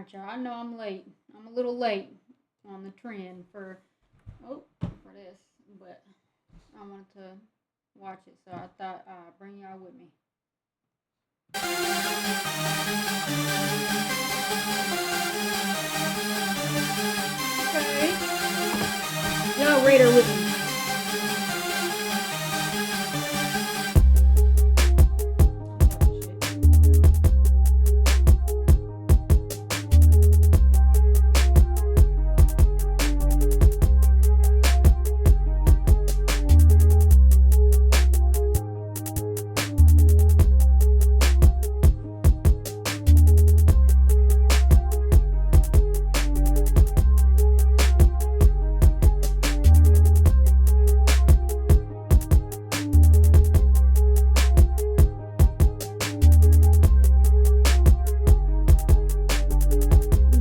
Alright, y'all. I know I'm late. I'm a little late on the trend for this, but I wanted to watch it, so I thought I'd bring y'all with me. Okay. Y'all read her with me.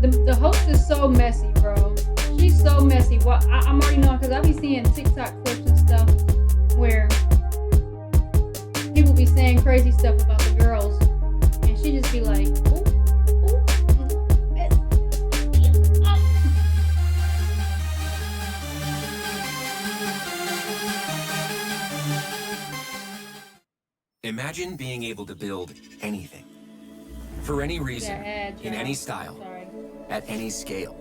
The host is so messy, bro. She's so messy. Well, I'm already knowing because I be seeing TikTok clips and stuff where people be saying crazy stuff about the girls, and she just be like, ooh, Imagine being able to build anything, for any reason, in any style, at any scale.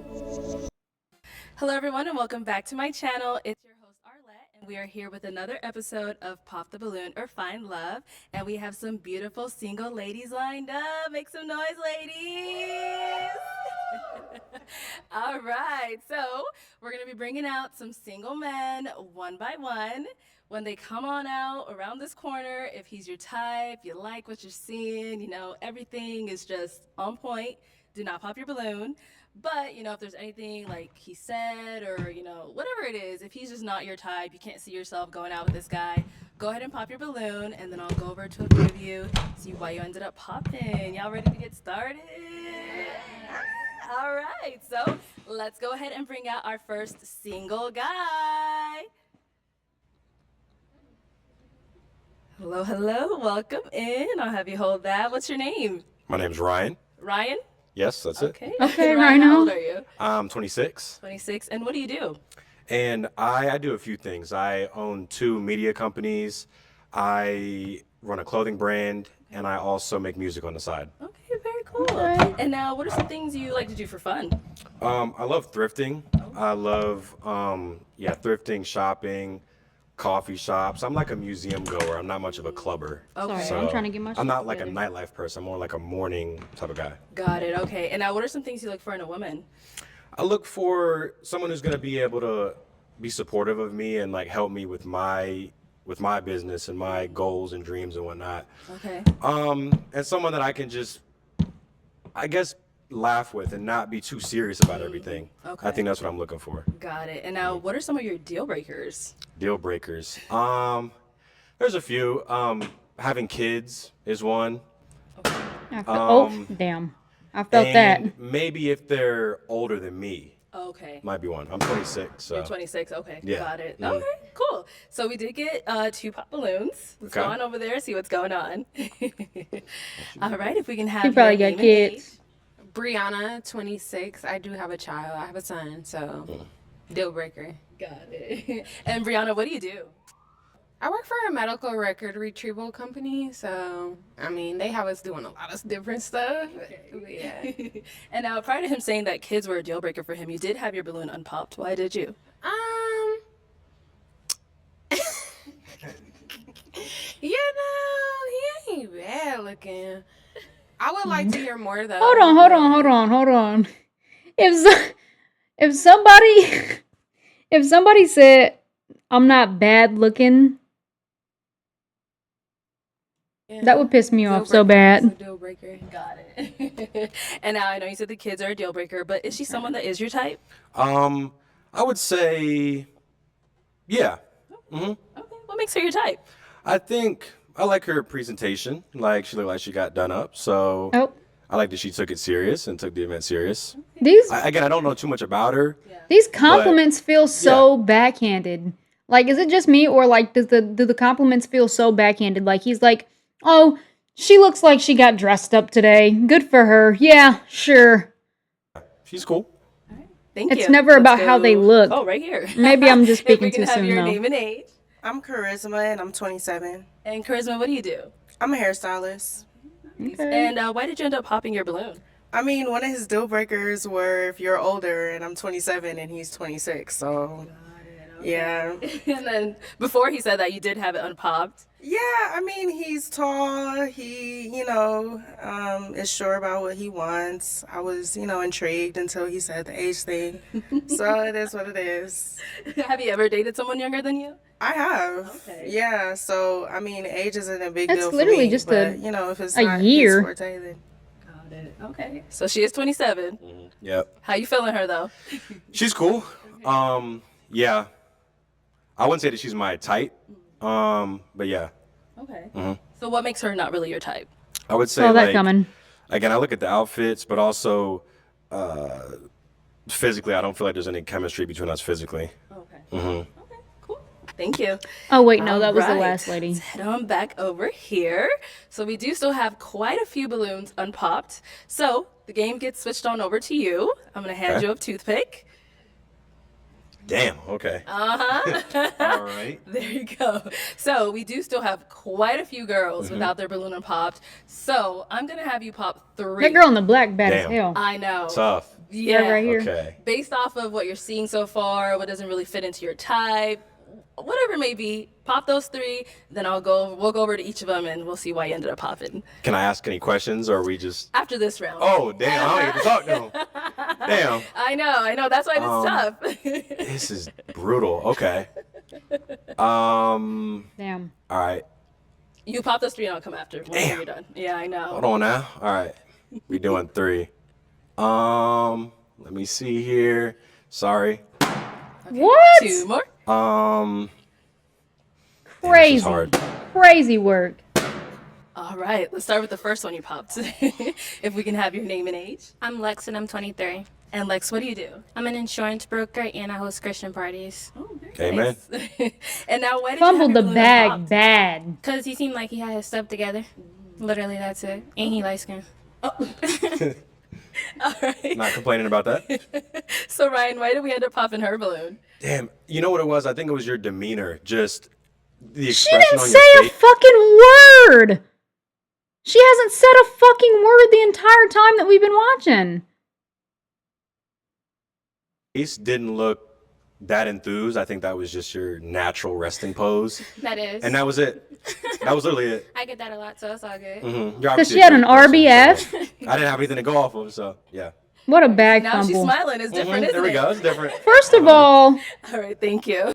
Hello everyone and welcome back to my channel. It's your host Arlette and we are here with another episode of Pop the Balloon or Find Love, and we have some beautiful single ladies lined up. Make some noise, ladies. All right, so we're gonna be bringing out some single men one by one. When they come on out around this corner, if he's your type, you like what you're seeing, you know, everything is just on point. Do not pop your balloon. But, you know, if there's anything like he said or, you know, whatever it is, if he's just not your type, you can't see yourself going out with this guy, go ahead and pop your balloon, and then I'll go over to a few of you, see why you ended up popping. Y'all ready to get started? All right, so let's go ahead and bring out our first single guy. Hello, hello, welcome in. I'll have you hold that. What's your name? My name's Ryan. Ryan? Yes, that's it. Okay, Ryan, how Rhino. old are you? I'm 26. 26. And what do you do? And I do a few things. I own 2 media companies. I run a clothing brand, and I also make music on the side. Okay, very cool. Okay. And now, what are some things you like to do for fun? I love thrifting. I love, thrifting, shopping, coffee shops. I'm like a museum goer. I'm not much of a clubber. Okay. Sorry, I'm trying to get my I'm shit not like a together. nightlife person. I'm more like a morning type of guy. Got it. Okay. And now, what are some things you look for in a woman? I look for someone who's going to be able to be supportive of me and like help me with my business and my goals and dreams and whatnot. Okay. And someone that I can just, I guess, laugh with and not be too serious about everything. Okay. I think that's what I'm looking for. Got it. And now, what are some of your deal breakers? Deal breakers. There's a few. Having kids is one. Damn. I felt that. And maybe if they're older than me, Okay. might be one. I'm 26, so. You're 26. Okay. Yeah. Got it. Mhm. Okay. Cool. So we did get 2 pop balloons. Let's go Okay. on over there, see what's going on. All right. If we can have He probably your got name and age. kids. Brianna, 26. I do have a child. I have a son, so deal breaker. Got it. And Brianna, what do you do? I work for a medical record retrieval company, so I mean they have us doing a lot of different stuff. But yeah. And now, prior to him saying that kids were a deal breaker for him, you did have your balloon unpopped. Why did you? You know, he ain't bad looking. I would like to hear more though. Hold on. If somebody said I'm not bad looking, Yeah. that would piss me Deal off so breaker is a bad. deal breaker. Got it. And now I know you said the kids are a deal breaker, but is she someone that is your type? I would say, yeah. Okay. What makes her your type? I think I like her presentation. Like she looked like she got done up. So Oh, I like that she took it serious and took the event serious. these I don't know too much about her. these compliments feel so backhanded. Like, is it just me, or like do the compliments feel so backhanded? Like he's like, oh, she looks like she got dressed up today. Good for her. Yeah, sure. She's cool. Thank you. It's never Let's about how they go- look. Oh, right here. Maybe I'm just If we speaking can too have soon, your though. name and age. I'm Charisma and I'm 27. And Charisma, what do you do? I'm a hairstylist. Okay. And why did you end up popping your balloon? I mean, one of his deal breakers were if you're older and I'm 27 and he's 26. So, yeah. And then before he said that, you did have it unpopped. Yeah, I mean, he's tall. He, is sure about what he wants. I was, intrigued until he said the age thing. So it is what it is. Have you ever dated someone younger than you? I have. Okay. Yeah, so, I mean, age isn't a big That's deal for literally me. just but, if it's a not year. his forte, then. Got it. Okay. So she is 27. Yep. How you feeling her though? She's cool. Yeah. I wouldn't say that she's my type. But yeah. Okay. So what makes her not really your type? I would say Saw that like coming. again, I look at the outfits, but also physically, I don't feel like there's any chemistry between us physically. Okay. Mm-hmm. Okay. Cool. Thank you. Oh, wait, no, that was the Alright, last lady. Let's head on back over here. So we do still have quite a few balloons unpopped. So the game gets switched on over to you. I'm gonna hand Okay. you a toothpick. Damn. Okay. Uh-huh. All right. There you go. So we do still have quite a few girls without their balloon unpopped. So I'm gonna have you pop 3. That girl in the black bad as Damn. hell. I know. Tough. Yeah. Right here. Okay. Based off of what you're seeing so far, what doesn't really fit into your type, whatever it may be, pop those 3. Then we'll go over to each of them and we'll see why you ended up popping Can I ask any questions, or are we just? after this round. Oh, damn! I don't get to talk to him. Damn. I know. That's why it's tough. This is brutal. Okay. Damn. All right. You pop those 3 and I'll come after when Damn. you're done. Yeah, I know. Hold on now. All right. We doing 3. Let me see here. Sorry. What? 2 more. Damn, this is Crazy. hard. Crazy work. All right, let's start with the first one you popped. If we can have your name and age. I'm Lex and I'm 23. And Lex, what do you do? I'm an insurance broker and I host Christian parties. Oh, very Amen. nice. And now, why did Fumbled you the have your balloon bag unpopped? bad. Because he seemed like he had his stuff together. Literally, that's it. And he light skinned. All right. Not complaining about that. So Ryan, why did we end up popping her balloon? Damn. You know what it was? I think it was your demeanor. Just the She expression didn't on say your a face. fucking word. She hasn't said a fucking word the entire time that we've been watching. Face didn't look that enthused. I think that was just your natural resting pose, That is. and that was it. That was literally it. I get that a lot, so it's all good. Mm-hmm. Because she had an RBF. I didn't have anything to go off of, so yeah. What a bag Now she's fumble. smiling. It's different, Mhm, isn't there we it? go. It's different. First of all, All right, thank you.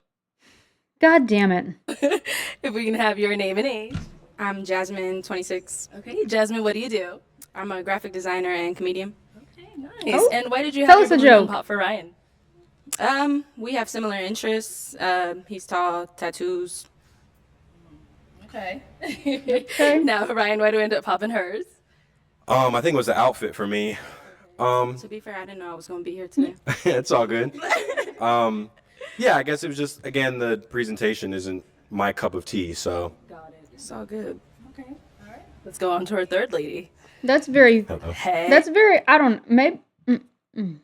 god damn it. If we can have your name and age. I'm Jasmine, 26. Okay, Jasmine, what do you do? I'm a graphic designer and comedian. Okay, nice. Oh, And why did you tell have us your a balloon joke. pop for Ryan? We have similar interests. He's tall, tattoos. Okay. Now, Ryan, why do we end up popping hers? I think it was the outfit for me. To be fair, I didn't know I was going to be here today. It's all good. Yeah, I guess it was just again the presentation isn't my cup of tea, so. Got it. It's all good. Okay. All right. Let's go on to our third lady. That's very, Hey. that's very, I don't, maybe,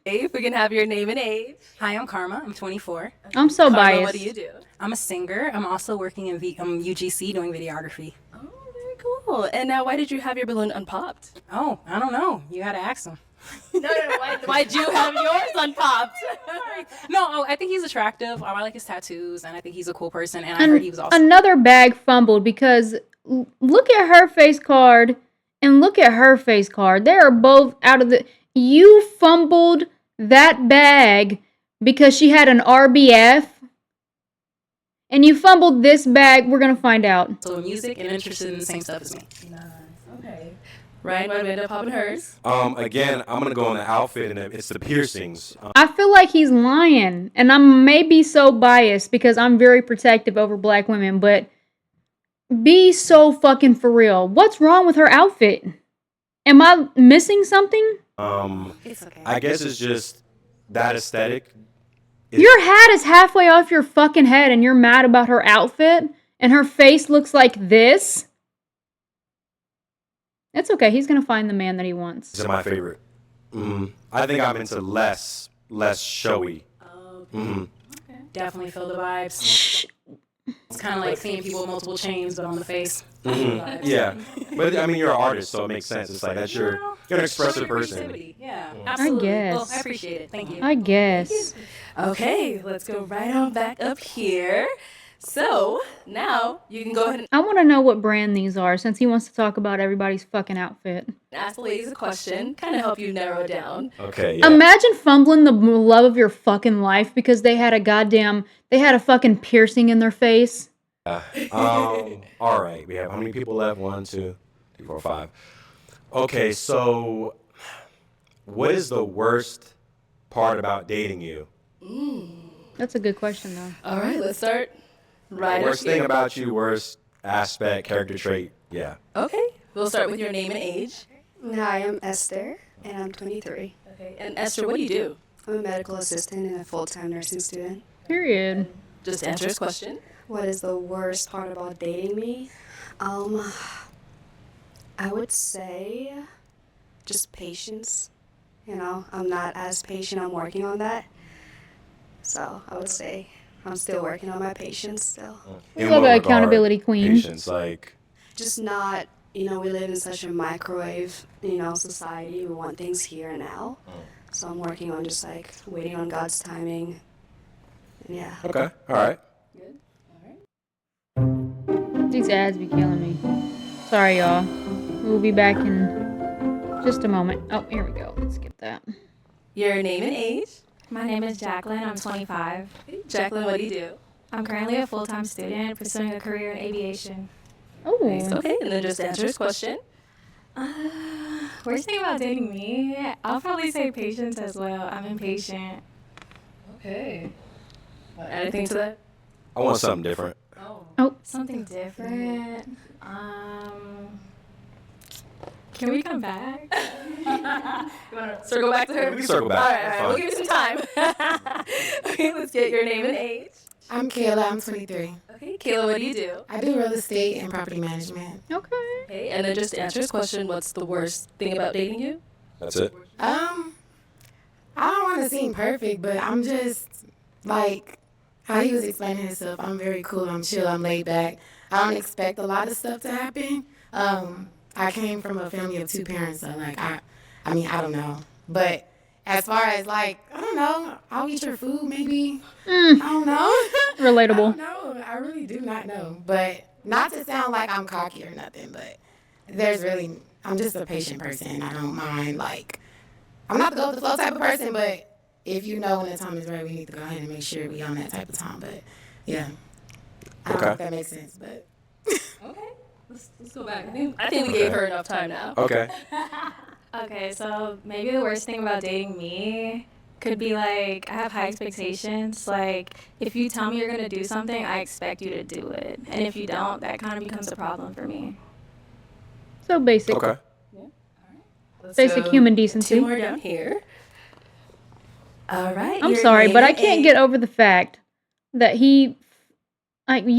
If we can have your name and age. Hi, I'm Karma. I'm 24. I'm so Karma, biased. what do you do? I'm a singer. I'm also working in UGC doing videography. Oh, very cool. And now, why did you have your balloon unpopped? Oh, I don't know. You had to ask him. No. Why'd you have yours unpopped? No, I think he's attractive. I like his tattoos, and I think he's a cool person. And I And heard he was also. another bag fumbled because look at her face card and look at her face card. They are both out of the. You fumbled that bag because she had an RBF. And you fumbled this bag. We're going to find out. So music and interested in the same stuff as me. Okay. Ryan, why did we end up popping hers? Again, I'm gonna go on the outfit, and it's the piercings. I feel like he's lying. And I may be so biased because I'm very protective over black women. But be so fucking for real. What's wrong with her outfit? Am I missing something? It's okay. I guess it's just that aesthetic. Your hat is halfway off your fucking head and you're mad about her outfit and her face looks like this? It's okay. He's going to find the man that he wants. Is my favorite. I think I'm into less showy. Definitely feel the vibes. It's kind of like seeing people with multiple chains, but on the face. Yeah, but I mean, you're an artist, so it makes sense. It's like that's you're an expressive person. Creativity. Yeah, absolutely. guess. Well, I appreciate it. Thank you. I guess. Okay, let's go right on back up here. So now you can go ahead and I want to know what brand these are since he wants to talk about everybody's fucking outfit. ask the ladies a question, kind of help you narrow it down. Okay. Yeah. Imagine fumbling the love of your fucking life because they had a fucking piercing in their face. All right. We have how many people left? 1, 2, 3, 4, 5. Okay. So, what is the worst part about dating you? That's a good question, though. All right, let's start right Worst up here. thing about you, worst aspect, character trait. Yeah. Okay, we'll start with your name and age. Hi, I'm Esther, and I'm 23. Okay, and Esther, what do you do? I'm a medical assistant and a full-time nursing student. Period. Just answer his question. What is the worst part about dating me? I would say just patience. You know, I'm not as patient. I'm working on that. So I would say I'm still working on my patience still. We In love what an regard? accountability queen. Patience, like. Just not, we live in such a microwave, society. We want things here and now. So I'm working on just like waiting on God's timing. And yeah. Okay. All right. These ads be killing me. Sorry, y'all. We'll be back in just a moment. Oh, here we go. Let's skip that. Your name and age. My name is Jacqueline. I'm 25. Jacqueline, what do you do? I'm currently a full-time student pursuing a career in aviation. Oh, Okay, and then just answer his question. Worst thing about dating me, I'll probably say patience as well. I'm impatient. Okay. Anything to that? I want something different. Something different. Can we come back? You want to circle back to her? We can circle back. All That's right, we'll fine. give you some time. Okay, let's get your name and age. I'm Kayla. I'm 23. Okay, Kayla, what do you do? I do real estate and property management. okay. Okay, and then just answer his question. What's the worst thing about dating you? That's it. I don't want to seem perfect, but I'm just like how he was explaining himself. I'm very cool. I'm chill. I'm laid back. I don't expect a lot of stuff to happen. I came from a family of 2 parents, so like I don't know. But as far as like, I don't know, I'll eat your food maybe. I don't know. Relatable. No, I really do not know. But not to sound like I'm cocky or nothing, but I'm just a patient person. I don't mind like, I'm not the go with the flow type of person, but if you know when the time is right, we need to go ahead and make sure we on that type of time. But yeah, I don't know if that makes sense, but. Okay, let's go back. I think we gave her enough time now. Okay. Okay, so maybe the worst thing about dating me could be like I have high expectations. Like if you tell me you're gonna do something, I expect you to do it, and if you don't, that kind of becomes a problem for me. So basic. Okay. Let's Basic go human decency. 2 more down here. All right. I'm your sorry, name but I and can't age. get over the fact that you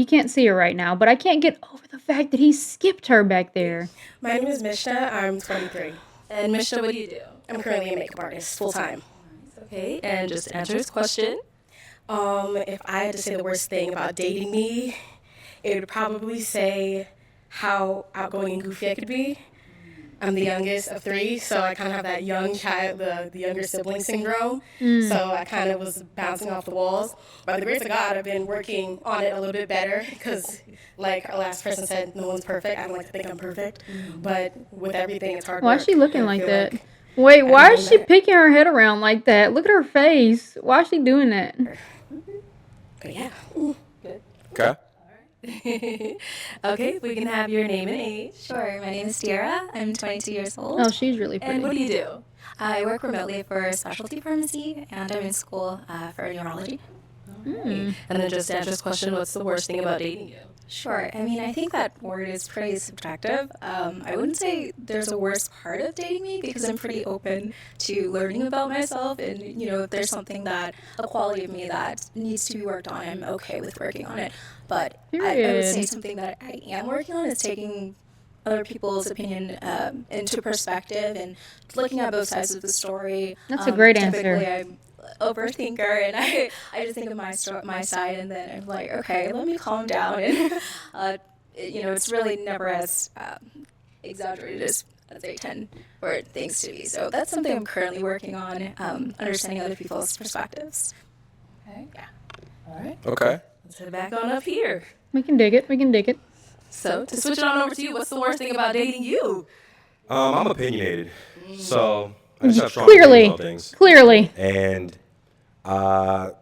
can't see her right now, but I can't get over the fact that he skipped her back there. My name is Mishna. I'm 23. And Mishna, what do you do? I'm currently a makeup artist, full time. Okay, and just answer his question. If I had to say the worst thing about dating me, it would probably say how outgoing and goofy I could be. I'm the youngest of 3, so I kind of have that young child, the younger sibling syndrome. So I kind of was bouncing off the walls. By the grace of God, I've been working on it a little bit better because, like our last person said, no one's perfect. I don't like to think I'm perfect, but with everything, it's hard Why work. is she looking And I like feel that? like Wait, why I'm is she doing picking her head around like that? Look at her face. Why is she doing that? But yeah. Okay. Okay, we can have your name and age. Sure. My name is Tiara. I'm 22 years old. Oh, she's really pretty. And what do you do? I work remotely for specialty pharmacy, and I'm in school for neurology. And then just answer this question, what's the worst thing about dating you? Sure. I mean, I think that word is pretty subjective. I wouldn't say there's a worst part of dating me because I'm pretty open to learning about myself. And, if there's something a quality of me that needs to be worked on, I'm okay with working on it. But I would say Period. something that I am working on is taking other people's opinion into perspective and looking at both sides of the story. That's a great Typically, answer. I'm overthinker, and I just think of my side, and then I'm like, okay, let me calm down. And it's really never as exaggerated as they tend for things to be. So that's something I'm currently working on, understanding other people's perspectives. Okay. Yeah. All right. Okay. Let's head back on up here. We can dig it. We can dig it. So to switch it on over to you, what's the worst thing about dating you? I'm opinionated, so I just have strong Clearly. opinions on things. Clearly. And I'm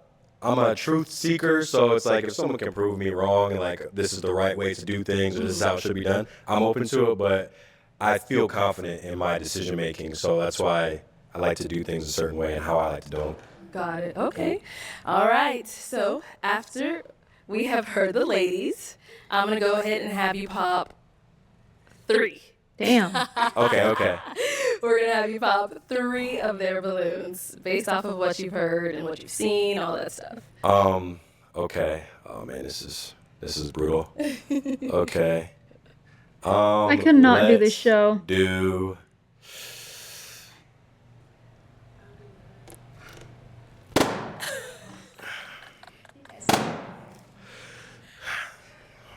a truth seeker, so it's like if someone can prove me wrong and like this is the right way to do things or this is how it should be done, I'm open to it. But I feel confident in my decision making, so that's why I like to do things a certain way and how I like to do them. Got it. Okay. All right. So after we have heard the ladies, I'm going to go ahead and have you pop 3. Damn. Okay. We're going to have you pop 3 of their balloons based off of what you've heard and what you've seen, all that stuff. Okay. Oh man, this is brutal. Okay. I could not do this let's show. Do.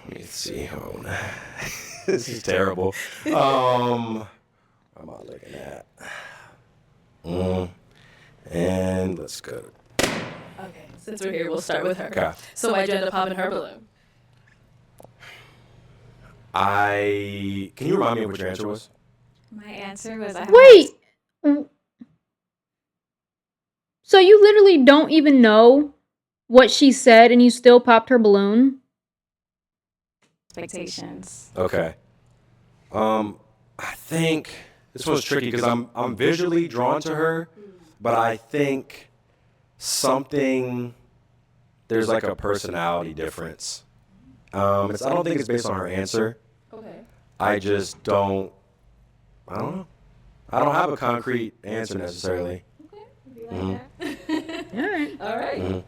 Let me see. Hold on. This is terrible. What am I looking at? And let's go. Okay. Since we're here, we'll start with her. Okay. So why'd you end up popping her balloon? Can you remind me of what your answer was? My answer was Wait. So you literally don't even know what she said and you still popped her balloon? expectations. Okay. I think this one's tricky because I'm visually drawn to her, but I think there's like a personality difference. I don't think it's based on her answer. Okay. I don't know. I don't have a concrete answer necessarily. All right.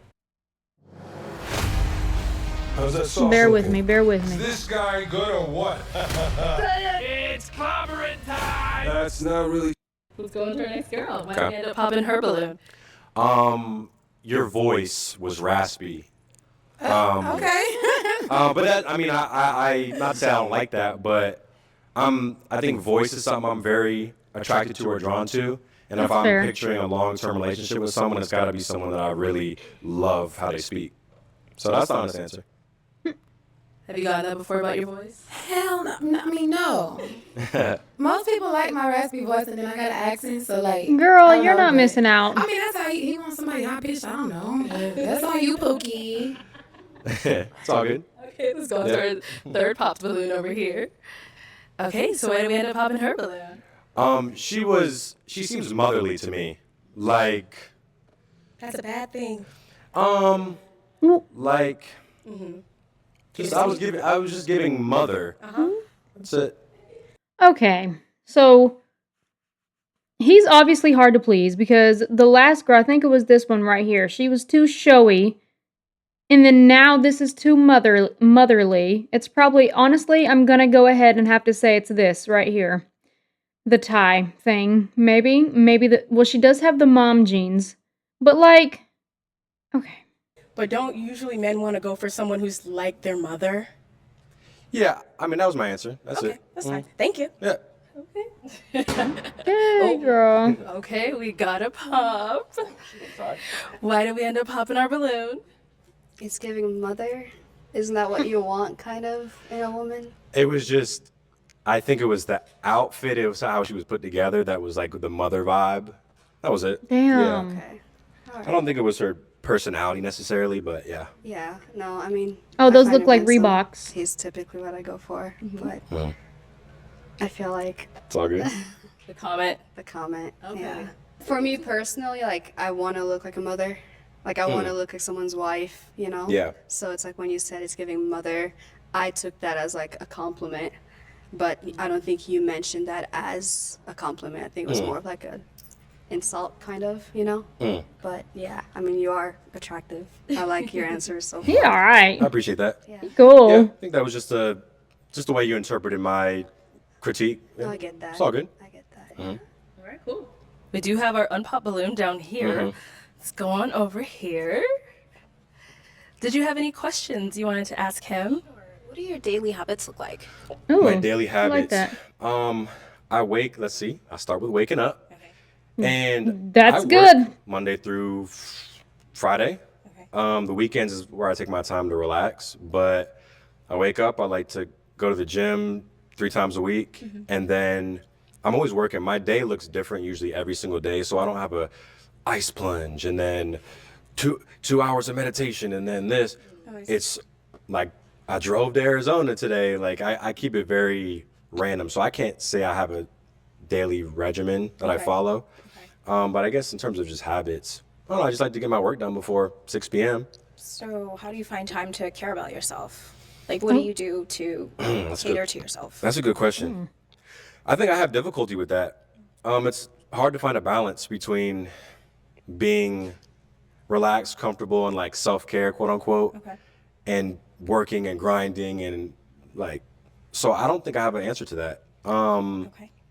How's that sauce Bear with looking? me. Bear with Is me. this guy good or what? It's clobbering time! That's not really. Who's going to our next girl? Why'd Okay. you end up popping her balloon? Your voice was raspy. Okay. But that, I not to say I don't like that, but I think voice is something I'm very attracted to or drawn to. And if That's I'm fair. picturing a long-term relationship with someone, it's got to be someone that I really love how they speak. So that's the honest answer. Have you gotten that before about your voice? Hell no. No. Most people like my raspy voice, and then I got an accent, so like. Girl, I don't you're know, not but- missing out. I mean, that's how he wants somebody high pitched. I don't know. That's on you, Pookie. It's all good. Okay, let's go on to our third popped balloon over here. Okay, so why did we end up popping her balloon? She seems motherly to me. Like, That's a bad thing. like, I was just giving mother. That's it. Okay, so he's obviously hard to please because the last girl, I think it was this one right here, she was too showy. And then now this is too motherly. It's probably, honestly, I'm gonna go ahead and have to say it's this right here. The tie thing. Maybe, well, she does have the mom genes. But like, okay. But don't usually men want to go for someone who's like their mother? Yeah, that was my answer. That's Okay, it. that's fine. Thank you. Yeah. Hey, girl. Okay, we got a pop. Why did we end up popping our balloon? It's giving mother. Isn't that what you want, kind of, in a woman? It was just, I think it was the outfit. It was how she was put together. That was like the mother vibe. That was it. Damn. Yeah. Okay. All I right. don't think it was her personality necessarily, but yeah. Yeah. No, I mean. Oh, I those find look him like handsome. Reeboks. He's typically what I go for, but Well, I feel like it's all good. The comment. the comment. Okay. Yeah. For me personally, like I want to look like a mother. Like I want to look like someone's wife, you know? Yeah. So it's like when you said it's giving mother, I took that as like a compliment. But I don't think you mentioned that as a compliment. I think it was more of like a insult kind of, you know? But yeah, I mean you are attractive. I like your answers so far. Yeah, all right. I appreciate that. Yeah. Cool. Yeah, I think that was just the way you interpreted my critique. No, I get that. It's all good. I get that. All right, cool. We do have our unpopped balloon down here. Let's go on over here. Did you have any questions you wanted to ask him? What do your daily habits look like? Ooh, My daily I like habits. that. I wake. Let's see. I start with waking up, and That's I work good. Monday through Friday. The weekends is where I take my time to relax. But I wake up. I like to go to the gym 3 times a week, and then I'm always working. My day looks different usually every single day, so I don't have a ice plunge and then two hours of meditation and then this. It's like I drove to Arizona today. Like I keep it very random, so I can't say I have a daily regimen that I follow. But I guess in terms of just habits, I don't know. I just like to get my work done before 6 p.m. So how do you find time to care about yourself? Like, what do you do to cater to yourself? That's a good question. I think I have difficulty with that. It's hard to find a balance between being relaxed, comfortable, and like self-care, quote unquote, and working and grinding and like. So I don't think I have an answer to that.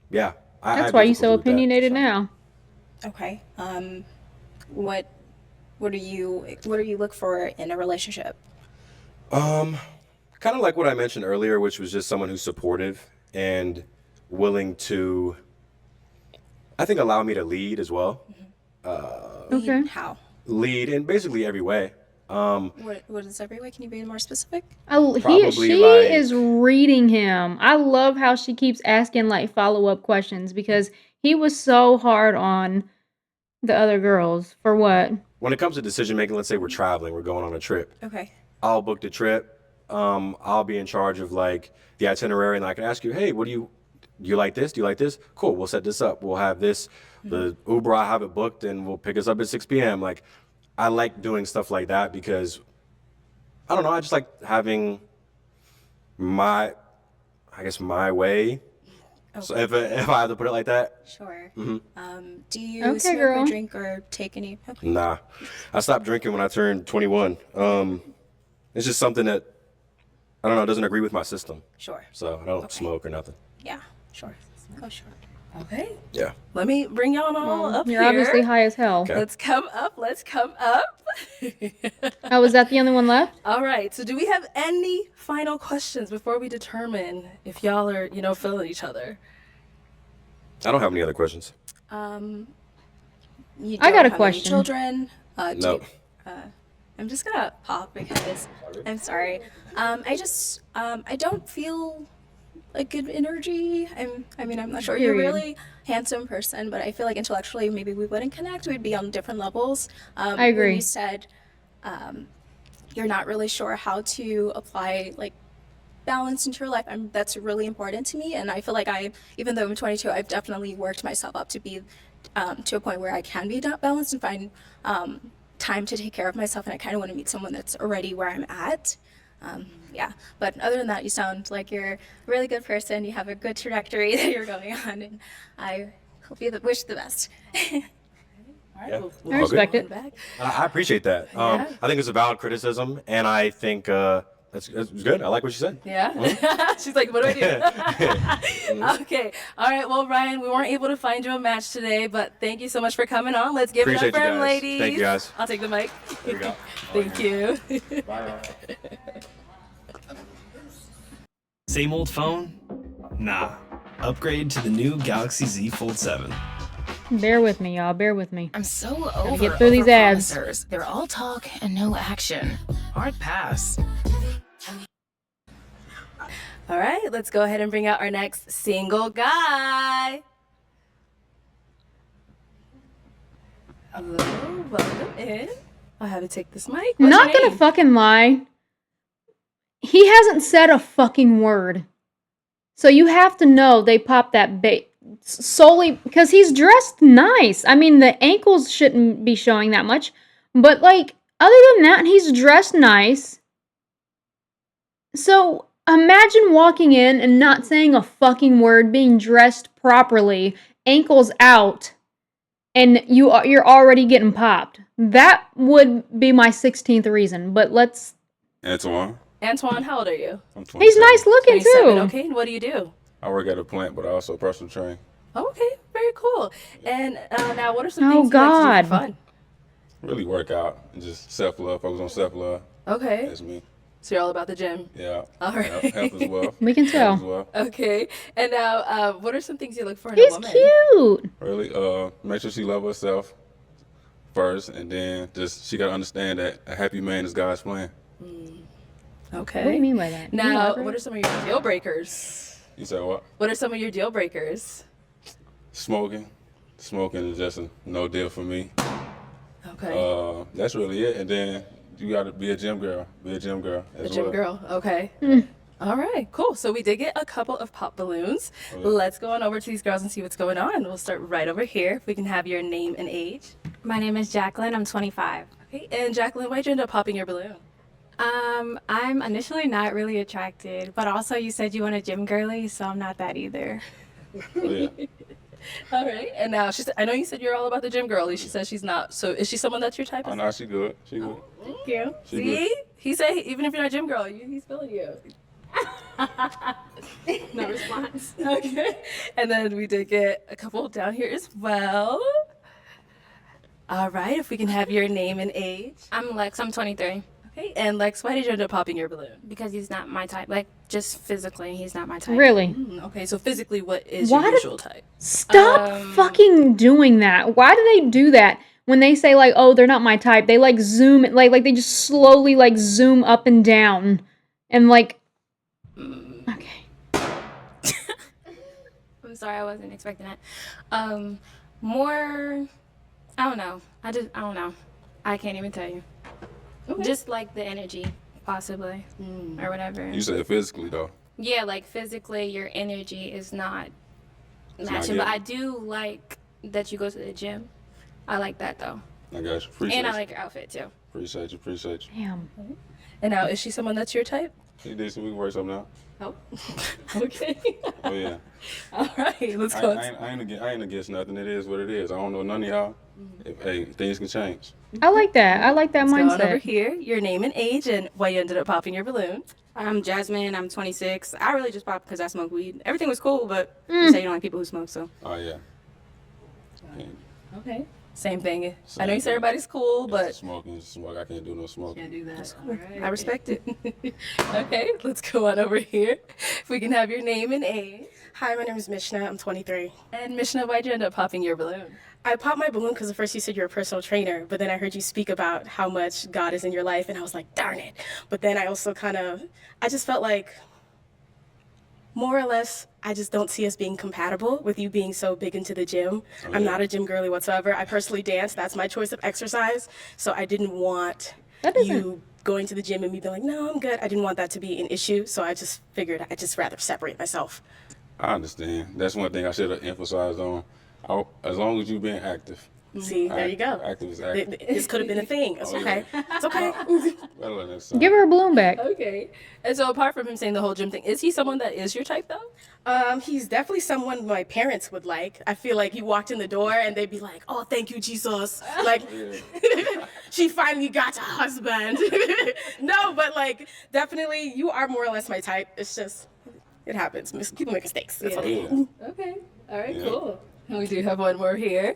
Yeah. I That's have why you're so difficulty with that. opinionated now. Okay. What do you look for in a relationship? Kind of like what I mentioned earlier, which was just someone who's supportive and willing to, I think, allow me to lead as well. Okay. How? Lead in basically every way. What is every way? Can you be more specific? Probably She like- is reading him. I love how she keeps asking like follow-up questions because he was so hard on the other girls. For what? When it comes to decision making, let's say we're traveling, we're going on a trip. Okay. I'll book the trip. I'll be in charge of like the itinerary, and I can ask you, hey, do you like this? Do you like this? Cool, we'll set this up. We'll have this. The Uber, I have it booked, and we'll pick us up at 6 p.m. Like, I like doing stuff like that because, I don't know, I just like having my way. So if I have to put it like that. Sure. Do you Okay, smoke girl. or drink or take any? Okay. Nah, I stopped drinking when I turned 21. It's just something that, I don't know, doesn't agree with my system. Sure. So I don't smoke or nothing. Yeah. Sure. Oh, sure. Okay. Yeah. Let me bring y'all all up You're here. obviously high as hell. Okay. Let's come up. Let's come up. Oh, was that the only one left? All right. So do we have any final questions before we determine if y'all are, feeling each other? I don't have any other questions. You I don't got a have any question. children? No. I'm just gonna pop because I'm sorry. I don't feel like good energy. I'm not sure. You're a Period. really handsome person, but I feel like intellectually maybe we wouldn't connect. We'd be on different levels. I agree. When you said you're not really sure how to apply like balance into your life, that's really important to me. And I feel like even though I'm 22, I've definitely worked myself up to be to a point where I can be balanced and find time to take care of myself. And I kind of want to meet someone that's already where I'm at. Yeah, but other than that, you sound like you're a really good person. You have a good trajectory that you're going on, and I hope you wish the best. All right. Yeah. I respect it. Back. I appreciate that. I think it's a valid criticism, and I think that's good. I like what you said. Yeah. She's like, what do I do? Okay. All right. Well, Ryan, we weren't able to find you a match today, but thank you so much for coming on. Let's give Appreciate it up for you him, guys. ladies. Thank you, guys. I'll take the mic. There you go. Thank you. Same old phone? Nah. Upgrade to the new Galaxy Z Fold 7. Bear with me, y'all. Bear with me. I'm so over get through these ads. overpromisers. They're all talk and no action. Hard pass. All right. Let's go ahead and bring out our next single guy. Hello. Welcome in. I'll have you take this mic. What's Not your gonna name? fucking lie. He hasn't said a fucking word. So you have to know they popped that bait solely because he's dressed nice. I mean, the ankles shouldn't be showing that much. But, like, other than that, he's dressed nice. So imagine walking in and not saying a fucking word, being dressed properly, ankles out, and you're already getting popped. That would be my 16th reason. But let's... Antoine, Antoine, how old are you? I'm 27. He's nice looking, 27. too. Okay. And what do you do? I work at a plant, but I also personal train. Okay, very cool. And now, what are some Oh, things you like to do God. for fun? Really work out and just self-love. Focus on self-love. Okay. That's me. So you're all about the gym. Yeah. All right. Health as well. We can Health as tell. well. Okay. And now, what are some things you look for in a He's woman? cute. Really, make sure she love herself first, and then just she gotta understand that a happy man is God's plan. Okay. What do you mean by that? Can you Now, elaborate? what are some of your deal breakers? You said what? What are some of your deal breakers? Smoking. Smoking is just a no deal for me. Okay. That's really it. And then you gotta be a gym girl. Be a gym girl The as gym well. girl. Okay. All right, cool. So we did get a couple of pop balloons. Oh, yeah. Let's go on over to these girls and see what's going on. We'll start right over here. If we can have your name and age. My name is Jacqueline. I'm 25. Okay. And Jacqueline, why'd you end up popping your balloon? I'm initially not really attracted, but also you said you want a gym girly, so I'm not that either. Oh, yeah. All right. And now I know you said you're all about the gym girly. She says she's not. So is she someone that's your type? Oh, no, she good. She good. Thank you. She See? good. He said even if you're not a gym girl, he's feeling you. No response. Okay. And then we did get a couple down here as well. All right. If we can have your name and age. I'm Lex. I'm 23. Okay. And Lex, why did you end up popping your balloon? Because he's not my type. Like, just physically, he's not my type. Really? Okay. So physically, what is Why your did- usual type? Stop fucking doing that. Why do they do that? When they say like, "Oh, they're not my type," they like zoom, like they just slowly like zoom up and down, and like, okay. I'm sorry, I wasn't expecting that. More, I don't know. I don't know. I can't even tell you. Okay. Just like the energy, possibly, or whatever. You said physically though. Yeah, like physically, your energy is not not matching. But getting- I do like that you go to the gym. I like that though, I got you. Appreciate and I you. like your outfit too. Appreciate you. Appreciate you. Damn. And now, is she someone that's your type? Hey, Dixon, we can work something out. Oh. Okay. Oh yeah. All right. Let's I go. ain't against nothing. It is what it is. I don't know none of y'all. Hey, things can change. I like that. I like that Let's go on over mindset. here. Your name and age, and why you ended up popping your balloon. I'm Jasmine. I'm 26. I really just popped because I smoke weed. Everything was cool, but you say you don't like people who smoke, so. Oh yeah. Okay. Same thing. I Same know you say thing. everybody's cool, but Smoking, smoke. I can't do no smoking. can't do that. I respect it. Okay, let's go on over here. If we can have your name and age. Hi, my name is Mishna. I'm 23. And Mishna, why'd you end up popping your balloon? I popped my balloon because at first you said you're a personal trainer, but then I heard you speak about how much God is in your life, and I was like, darn it. But then I also I just felt like, more or less, I just don't see us being compatible with you being so big into the gym. I'm not a gym girly whatsoever. I personally dance. That's my choice of exercise. So I didn't want you going to the gym and me being like, no, I'm good. I didn't want that to be an issue. So I just figured I'd just rather separate myself. I understand. That's one thing I should have emphasized on. As long as you've been active. See, there you go. Active is active. This could have been a thing. It's okay. It's okay. Better than that. Give her a balloon back. Okay. And so apart from him saying the whole gym thing, is he someone that is your type though? He's definitely someone my parents would like. I feel like he walked in the door and they'd be like, "Oh, thank you, Jesus." Like, she finally got a husband. No, but like, definitely, you are more or less my type. It's just, it happens. People make mistakes. It's okay. Okay. All right, Yeah. cool. And we do have one more here.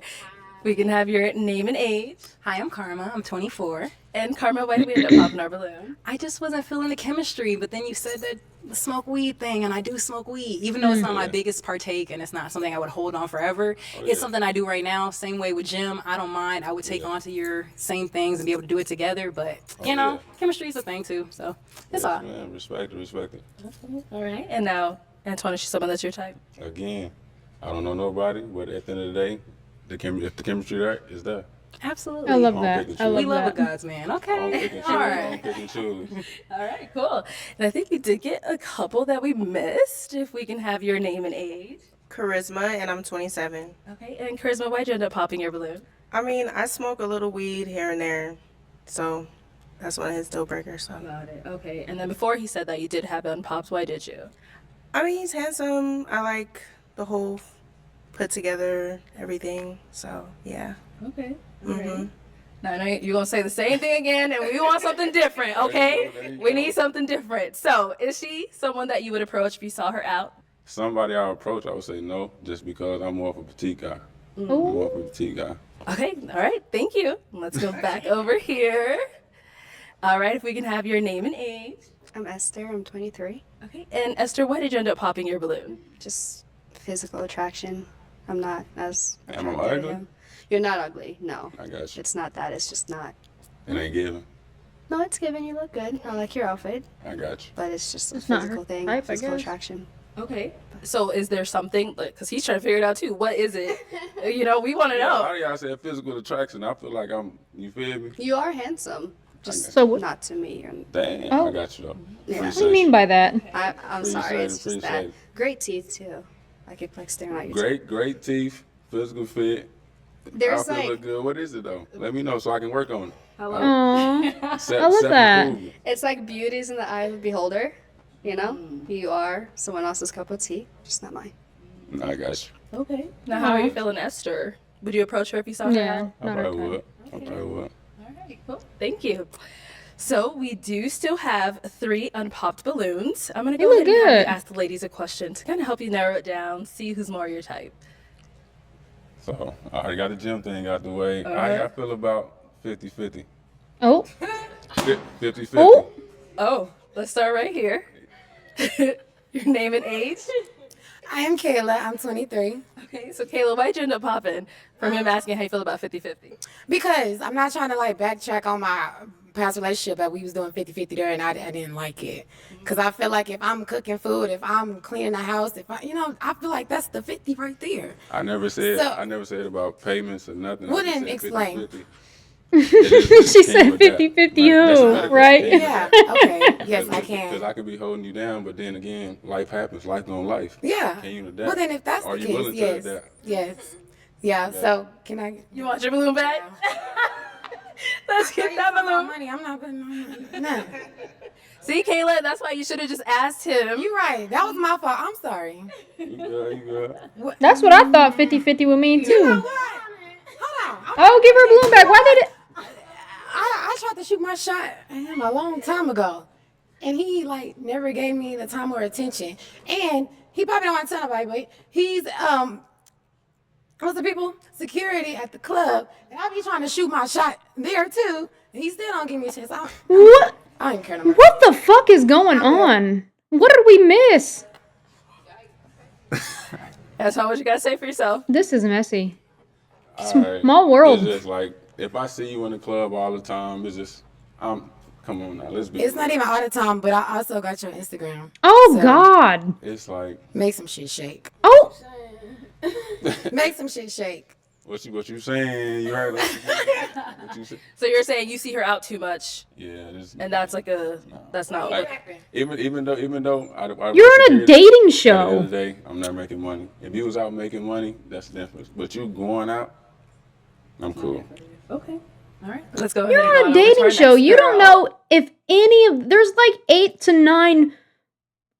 We can have your name and age. Hi, I'm Karma. I'm 24. And Karma, why did we end up popping our balloon? I just wasn't feeling the chemistry, but then you said that the smoke weed thing, and I do smoke weed. Even though it's not my biggest partake and it's not something I would hold on forever, it's something I do right now. Same way with gym. I don't mind. I would take on to your same things and be able to do it together, but, you know, chemistry is a thing too, so it's all. Man, respect it. All right. And now, Antoine, is she someone that's your type? Again, I don't know nobody, but at the end of the day, if the chemistry there is there. Absolutely. I love I'll that. pick and I choose. love We love that. a God's man. Okay. I'll pick and choose. All I'll right. pick and choose. All right, cool. And I think we did get a couple that we missed. If we can have your name and age. Charisma, and I'm 27. Okay. And Charisma, why'd you end up popping your balloon? I mean, I smoke a little weed here and there, so that's one of his deal breakers. So. Got it. Okay. And then before he said that you did have on pops, why did you? I mean, he's handsome. I like the whole put together everything. So yeah. Okay. Mm-hmm. Now I know you're gonna say the same thing again, and we want something different, okay? We need something different. So, is she someone that you would approach if you saw her out? somebody I approach, I would say no, just because I'm more of a petite guy. I'm more of a petite guy. Okay, all right, thank you. Let's go back over here. All right, if we can have your name and age. I'm Esther. I'm 23. Okay, and Esther, why did you end up popping your balloon? Just physical attraction. I'm not as Am I attracted to ugly? him. You're not ugly. No. I got you. It's not that. It's just not. It ain't giving. No, it's given. You look good. I like your outfit. I got you. But it's just a It's not physical her thing. type, I Physical guess. attraction. Okay, so is there something, because he's trying to figure it out too. What is it? You know, we want to A lot know. of y'all said physical attraction. I feel like you feel me? You are handsome. Just So what? not to me. Damn, Oh. I got you though. Yeah. What do you mean by that? I'm sorry. It's just that. Appreciate it. Great teeth, too. I keep like staring at you. Great teeth, physical fit. There's Outfit like. look good. What is it though? Let me know so I can work on it. Hello? Aww. I love that. It's like beauty's in the eye of the beholder. You know? You are someone else's cup of tea, just not mine. I got you. Okay. Now, how are you feeling, Esther? Would you approach her if you saw her? Yeah, I probably would. I probably would. All right, cool. Thank you. So we do still have 3 unpopped balloons. I'm going to You go look ahead and have good. you ask the ladies a question to kind of help you narrow it down, see who's more your type. So I already got the gym thing out the way. How y'all feel about 50-50? Oh. 50-50. Oh. Oh, let's start right here. Your name and age? I am Kayla. I'm 23. Okay, so Kayla, why'd you end up popping from him asking how you feel about 50-50? Because I'm not trying to like backtrack on my past relationship that we was doing 50-50 there and I didn't like it. Because I feel like if I'm cooking food, if I'm cleaning the house, I feel like that's the 50 right there. I never said about payments or nothing. Well, I just then said explain. 50-50. She said 50-50 who, right? Yeah, okay. Yes, I can. Because I could be holding you down, but then again, life happens. Life gonna life. Yeah. Can you adapt? Well, then if that's Are the you case, willing to yes. adapt? Yes. Yeah, so can I? You want your balloon back? Let's get that balloon. Money. I'm not putting on none. See, Kayla, that's why you should have just asked him. You're right. That was my fault. I'm sorry. You good. That's what I thought 50-50 would mean too. You know what? Hold on. Oh, give her a balloon back. Why did it? I tried to shoot my shot at him a long time ago, and he like never gave me the time or attention. And he probably don't want to tell nobody, but he's what's the people? Security at the club, and I be trying to shoot my shot there too, and he still don't give me a chance. What? I don't care no more. What the fuck is going on? What did we miss? That's all what you gotta say for yourself. This is messy. Alright. Small world. It's just like if I see you in the club all the time, it's just come on now, let's be. It's not even all the time, but I also got your Instagram. Oh So, God. It's like make some shit shake. Oh. Make some shit shake. what you saying? You heard what you said? So you're saying you see her out too much, Yeah, and that's like that's not what. like, even though I You're on a security, dating At the end show. of the day, I'm not making money. If you was out making money, that's the difference. But you going out, I'm cool. Okay. All right. Let's go ahead. You're and on a go over to dating our show. next You don't girl. know if any of there's like 8 to 9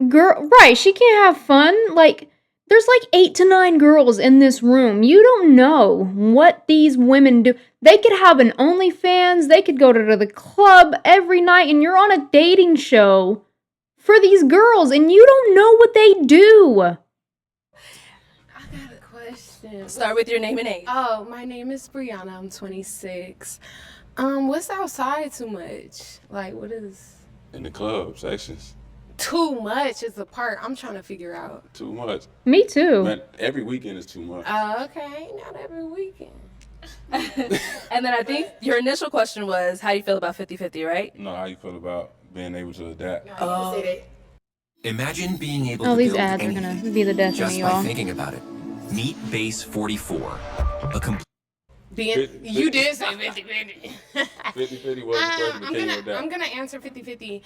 girl. Right? She can't have fun. Like there's like 8 to 9 girls in this room. You don't know what these women do. They could have an OnlyFans. They could go to the club every night, and you're on a dating show for these girls, and you don't know what they do. Question. Start with your name and age. Oh, my name is Brianna. I'm 26. What's outside too much? Like, what is In the club sections, too much? Is the part I'm trying to figure out. too much. Me too. Man, every weekend is too much. Okay, not every weekend. And then I think your initial question was, how do you feel about 50-50, right? No, how you feel about being able to adapt? Oh. Imagine being able Oh, to these build ads are anything gonna be the death of just me, by y'all. thinking about it. Meet Base 44, a complete. You did say 50-50. 50-50 was the question, but can you adapt? I'm gonna answer 50-50.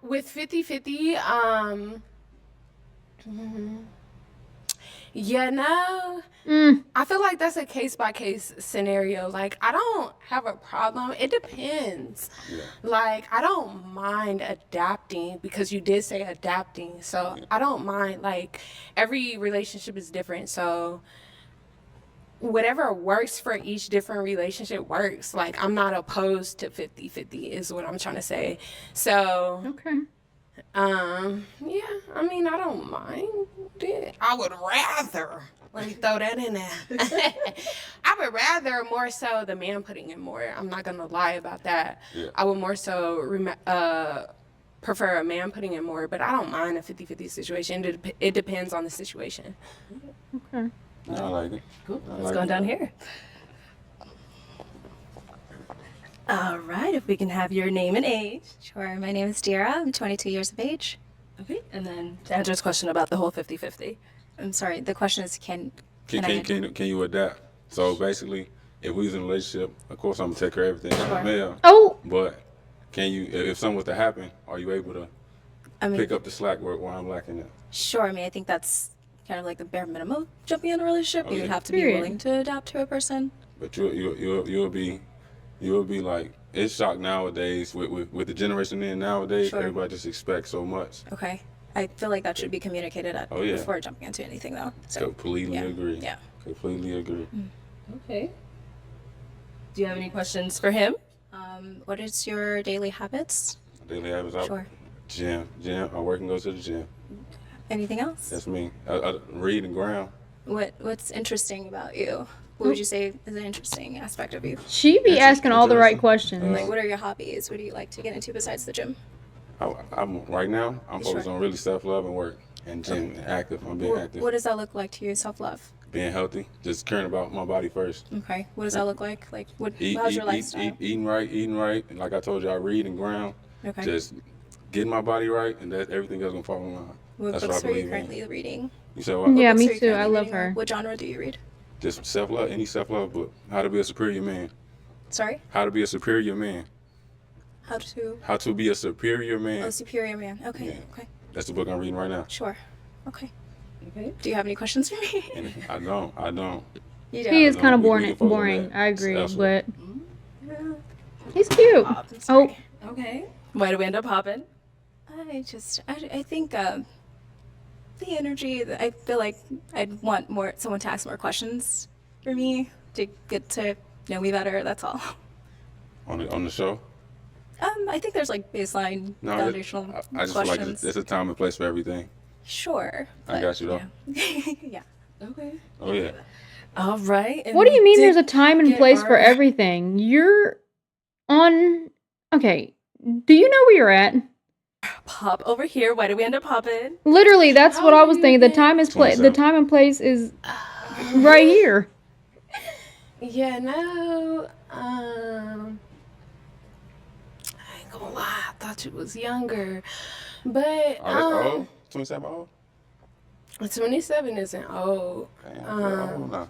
With 50-50, I feel like that's a case by case scenario. Like I don't have a problem. It depends. Like I don't mind adapting because you did say adapting. So I don't mind. Like every relationship is different. So whatever works for each different relationship works. Like I'm not opposed to 50-50 is what I'm trying to say. So Okay. Yeah, I mean, I don't mind it. I would rather, let me throw that in there. I would rather more so the man putting in more. I'm not going to lie about that. Yeah. I would more so prefer a man putting in more, but I don't mind a 50-50 situation. It depends on the situation. Okay. I like it. Cool. I Let's like go it. down here. All right, if we can have your name and age. Sure. My name is Dira. I'm 22 years of age. Okay, and then to answer his question about the whole 50-50. I'm sorry. The question is, can I? Can you adapt? So basically, if we was in a relationship, of course I'm gonna take care of everything as a male. Oh. But can you, if something was to happen, are you able to pick up the slack where I'm lacking it? Sure. I mean, I think that's kind of like the bare minimum of jumping in a relationship. Oh, You yeah. would have to be Period. willing to adapt to a person. But you'll be like, it's shocked nowadays with the generation in nowadays. Sure. Everybody just expects so much. Okay. I feel like that should be communicated Oh, yeah. before jumping into anything, though. So, Completely yeah. agree. Yeah. Completely agree. Okay. Do you have any questions for him? What is your daily habits? Daily habits out. Sure. Gym. I work and go to the gym. Anything else? That's me. I read and ground. What's interesting about you? What would you say is an interesting aspect of you? She be asking all the right questions. Like, what are your hobbies? What do you like to get into besides the gym? I'm right now. I'm focused Sure. on really self-love and work and gym and active. I'm being active, What does that look like to you, self-love? being healthy, just caring about my body first. Okay. What does that look like? Like, Eat, how's eat, your eat, lifestyle? eating right. And like I told you, I read and ground. Okay. Just getting my body right, and that everything else gonna fall in line. What That's books what I are you believe in. currently reading? You said what? Yeah, What books me are you too. currently I love reading, or her. What genre do you read? Just self-love, any self-love book. How to be a superior man. Sorry? How to be a superior man. How to... How to be a superior man. Oh, superior man. Okay. Yeah. Okay. That's the book I'm reading right now. Sure. Okay. Okay. Do you have any questions for me? And I don't. You He is No, kind of we boring. can focus on Boring. that. I agree, Elsewhere. but he's cute. I'm Oh, sorry. Okay. Why do we end up hopping? I think the energy, I feel like I'd want someone to ask more questions for me to get to know me better, that's all. On the show? I think there's like baseline No, foundational I just feel like questions. there's a time and place for everything. Sure. I got you though. Yeah. Okay. Oh yeah. All right. and what do you we mean did there's a time and get place for our- everything? You're on. Okay. Do you know where you're at? Pop over here. Why do we end up popping? Literally, that's what I was thinking. The time is the 27. time and place is right here. Yeah, no. I ain't gonna lie. I thought you was younger, but Oh, 27 old? 27 isn't old. Damn, I don't know.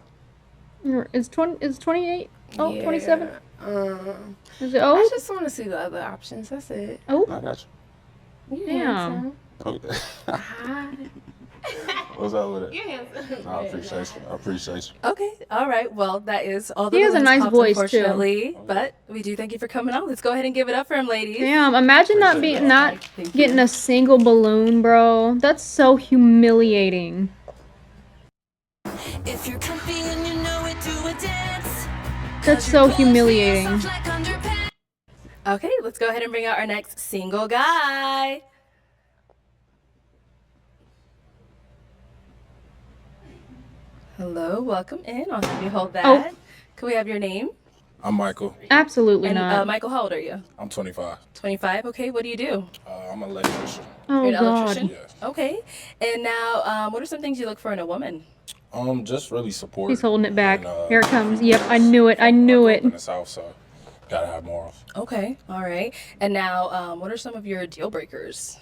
Is 28? Oh, Yeah, 27? Is it I old? just want to see the other options. That's it. Oh, I got you. You damn. handsome. Okay. Hi. What's up with it? You handsome. I appreciate you. Okay. All right. Well, that is all the He has a balloons nice popped, voice, too. unfortunately, but we do thank you for coming on. Let's go ahead and give it up for him, ladies. Damn, imagine not Thank you. getting a single balloon, bro. That's so humiliating. If you're comfy and you know it, do a dance. That's so humiliating. Okay, let's go ahead and bring out our next single guy. Hello, welcome in. I'll have you hold that. Oh. Can we have your name? I'm Michael. Absolutely And not. Michael, how old are you? I'm 25. 25. Okay, what do you do? I'm an electrician. Oh, You're an God. electrician? Yes. Okay. And now, what are some things you look for in a woman? Just really support. He's holding it back. and, Here it comes. Yep, I knew it. I knew I it. grew up in the South, so gotta have morals. Okay, all right. And now, what are some of your deal breakers?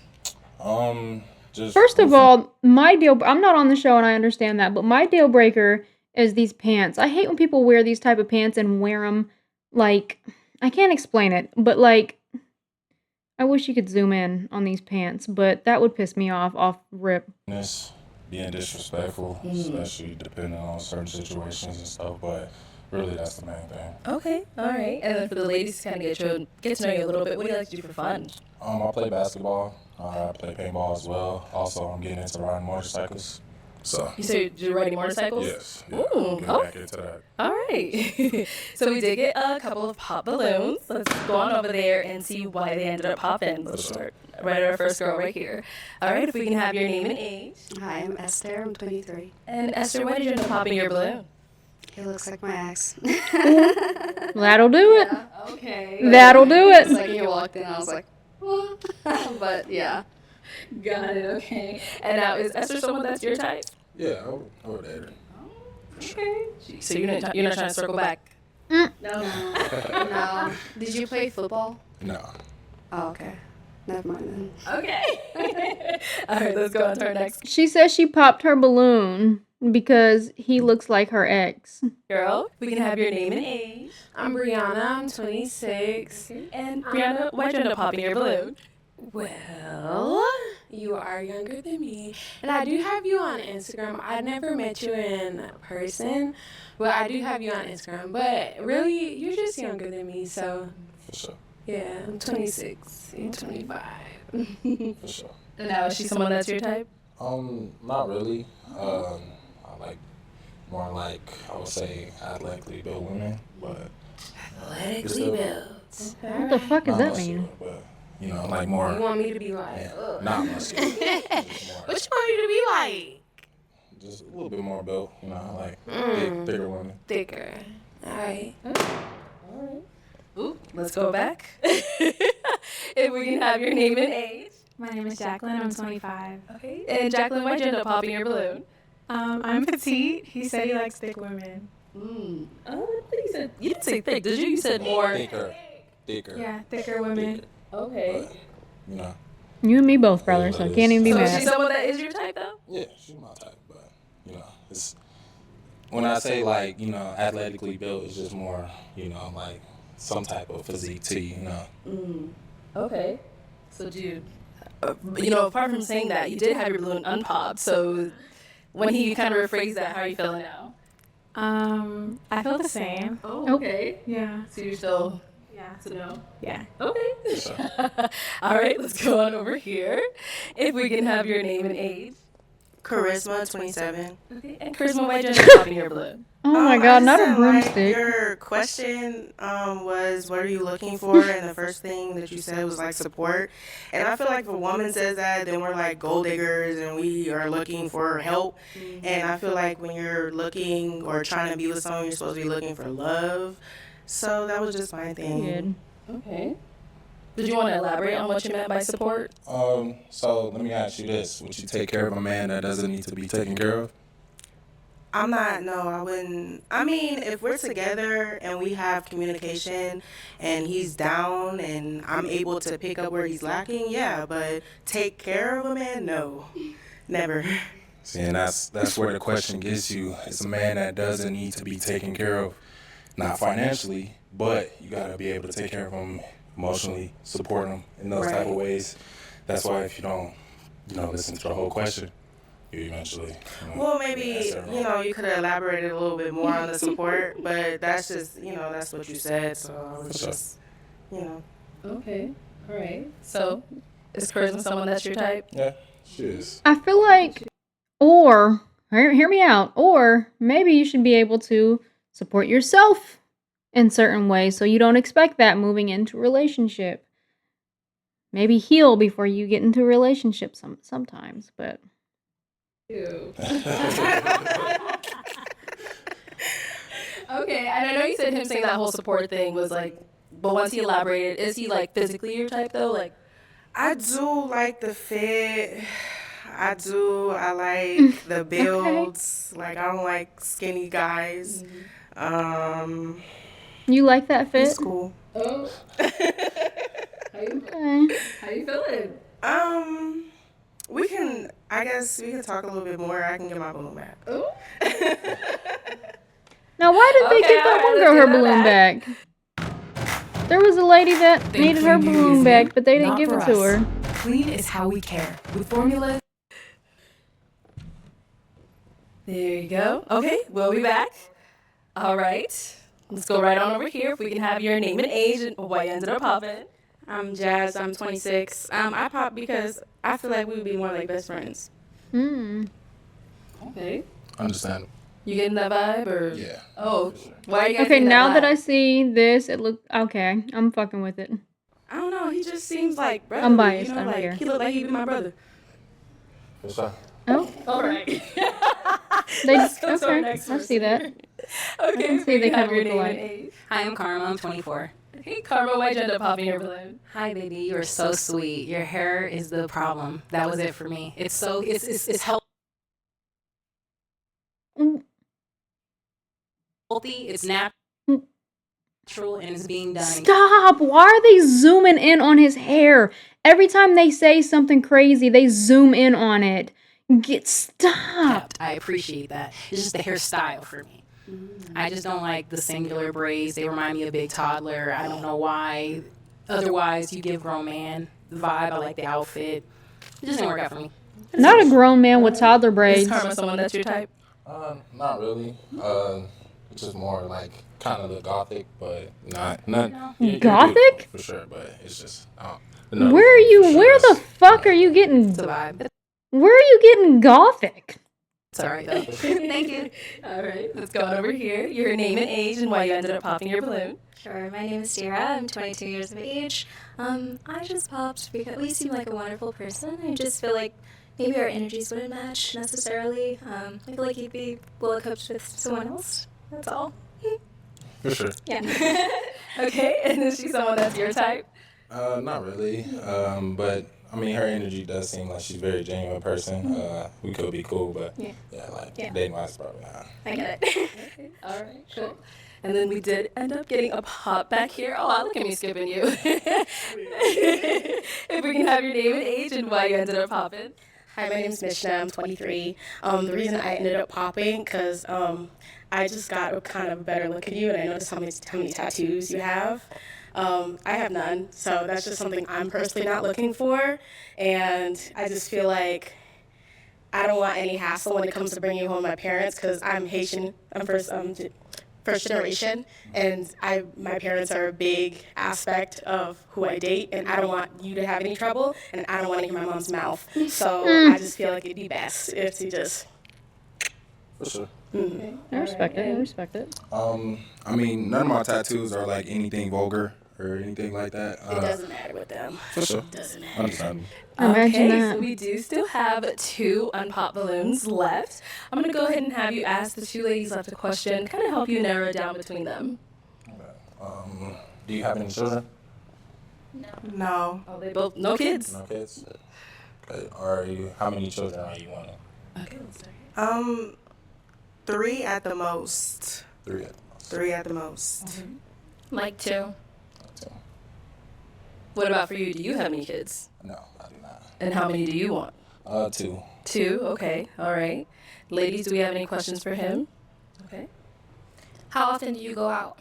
Just First of all, I'm not on the show and I understand that, but my deal breaker is these pants. I hate when people wear these type of pants and wear them like, I can't explain it, but like, I wish you could zoom in on these pants, but that would piss me off rip. being disrespectful, especially depending on certain situations and stuff. But really, that's the main thing. Okay, all right. And then for the ladies, kind of get to know you a little bit. What do you like to do for fun? I play basketball. I play paintball as well. Also, I'm getting into riding motorcycles. So. You said you're riding motorcycles? Yes. Yeah, Ooh. get Oh. back into that. All right. So we did get a couple of pop balloons. Let's go on over there and see why they ended up popping. Let's start right at our first girl right here. All right, if we can have your name and age. Hi, I'm Esther. I'm 23. And Esther, why did you end up popping your balloon? He looks like my ex. That'll do it. Yeah, okay. That'll do it. It's like he walked in, I was like, what? But yeah. Got it, okay. And now, is Esther someone that's your type? Yeah, I would date her. Okay. So you're not trying to circle back? No. No. Did you play football? No. Oh, okay. Never mind then. Okay. All right, let's go on to our next She says she popped her balloon because he looks like her ex. girl. We can have your name and age. I'm Brianna. I'm 26. And Brianna, why'd you end up popping your balloon? Well, you are younger than me, and I do have you on Instagram. I never met you in person, but I do have you on Instagram. But really, you're just younger than me, so. For sure. Yeah, I'm 26. You're 25. For sure. And now, is she someone that's your type? Not really. I like more like, I would say, athletically built women, but. Athletically built. What the fuck does that mean? But, you know, like more. You want me to be like? Not muscular. What you want me to be like? Just a little bit more built, you know, like thicker women. Thicker. All right. Ooh, let's go back. If we can have your name and age. My name is Jacqueline. I'm 25. Okay. And Jacqueline, why'd you end up popping your balloon? I'm petite. He said he likes thick women. Oh, I think you said, you didn't say thick, did you? You said more. Thicker. Yeah, thicker women. Thicker. Okay. But, you know. You and me both, brother, so I can't even be So mad. she's someone that is your type, though? Yeah, she's my type, but, you know, it's, when I say, like, you know, athletically built, it's just more, you know, like, some type of physique to you, you know. Okay. So, dude, you know, apart from saying that, you did have your balloon unpopped, so when he kind of rephrased that, how are you feeling now? I feel the same. Oh, okay. Yeah. So you're still... Yeah. So no? Yeah. Okay. All right, let's go on over here. If we can have your name and age. Charisma, 27. Okay. And Charisma, why'd you end up popping your balloon? Oh my god, not a Like, broomstick. your question was, what are you looking for? And the first thing that you said was like support. And I feel like if a woman says that, then we're like gold diggers and we are looking for help. And I feel like when you're looking or trying to be with someone, you're supposed to be looking for love. So that was just my thing. Good. Okay. Did you want to elaborate on what you meant by support? So let me ask you this. Would you take care of a man that doesn't need to be taken care of? I'm not, no, I wouldn't. I mean, if we're together and we have communication and he's down and I'm able to pick up where he's lacking, yeah, but take care of a man, no, never. See, and that's where the question gets you. It's a man that doesn't need to be taken care of, not financially, but you got to be able to take care of him emotionally, support him in those type of ways. That's why if you don't, you know, listen to the whole question, you eventually, you know, Well, maybe, you know, you could have elaborated a little bit more on the support, but that's just, you know, that's what you said, so I was just, you know. Okay. All right. So, is Charisma someone that's your type? Yeah, she is. I feel like, or, hear me out, or maybe you should be able to support yourself in certain ways so you don't expect that moving into a relationship. Maybe heal before you get into a relationship sometimes, but... Ew. Okay, and I know you said him saying that whole support thing was like, but once he elaborated, is he like physically your type though? Like, I do like the fit. I like the builds. Like, I don't like skinny guys. You like that fit? It's cool. Oh. How you feeling? I guess we can talk a little bit more. I can get my balloon back. Ooh. Now, why did they Okay, give that alright, one let's girl get her her balloon back? There was a lady that needed her balloon back, but they didn't give it to her. Clean is how we care. With formula. There you go. Okay, we'll be back. All right. Let's go right on over here. If we can have your name and age and why you ended up popping. I'm Jazz. I'm 26. I popped because I feel like we would be more like best friends. Okay. Understand. You getting that vibe or? Yeah. Oh, why are you guys Okay, getting now that vibe? I see this, it look okay. I'm fucking with it. I don't know. He just seems like brotherly. I'm biased. You know, I don't like care. he looked like he'd be my brother. For sure. Oh, All right. they Let's go to our okay. next I see that. person. I Okay, can so see you they have kind of your look name and alike. age. Hi, I'm Karma. I'm 24. Hey, Karma, why'd you end up popping your balloon? Hi, baby. You are so sweet. Your hair is the problem. That was it for me. It's healthy. It's natural, and it's being done. Stop! Why are they zooming in on his hair? Every time they say something crazy, they zoom in on it. Stop! I appreciate that. It's just the hairstyle for me. I just don't like the singular braids. They remind me of Big Toddler. I don't know why. Otherwise, you give grown man the vibe. I like the outfit. It just didn't work out for me. Not a grown man with toddler braids. Is Karma someone that's your type? Not really. It's just more like kind of the gothic, but not Gothic? for sure. But it's just Where are you? Where the fuck are you getting? It's a vibe. Where are you getting gothic? It's all right though. Thank you. All right, let's go on over here. Your name and age and why you ended up popping your balloon. Sure, my name is Dira. I'm 22 years of age. I just popped because we seem like a wonderful person. I just feel like maybe our energies wouldn't match necessarily. I feel like he'd be well equipped with someone else. That's all. For sure. Yeah. Okay, and is she someone that's your type? Not really. But I mean, her energy does seem like she's a very genuine person. We could be cool, but dating wise, probably not. I get it. Okay, all right, cool. And then we did end up getting a pop back here. Oh, look at me skipping you. If we can have your name and age and why you ended up popping. Hi, my name's Mishna. I'm 23. The reason I ended up popping because I just got a kind of better look at you, and I noticed how many tattoos you have. I have none, so that's just something I'm personally not looking for, and I just feel like I don't want any hassle when it comes to bringing home my parents because I'm Haitian. I'm first generation, and my parents are a big aspect of who I date, and I don't want you to have any trouble, and I don't want to hear my mom's mouth. So I just feel like it'd be best if you just. For sure. Okay. I respect it. I respect it. I mean, none of my tattoos are like anything vulgar or anything like that. It doesn't matter with them. For sure. It doesn't matter. Understandable. Imagine Okay, that. so we do still have 2 unpopped balloons left. I'm going to go ahead and have you ask the 2 ladies left a question, kind of help you narrow it down between them. Do you have any children? No. Oh, they both, no kids? No kids. Are you? How many children are you wanting? Okay, let's start. 3 at the most. 3 at the most. 3 at the most. Like 2. What about for you? Do you have any kids? No, I do not. And how many do you want? 2. 2, okay, all right. Ladies, do we have any questions for him? Okay. How often do you go out?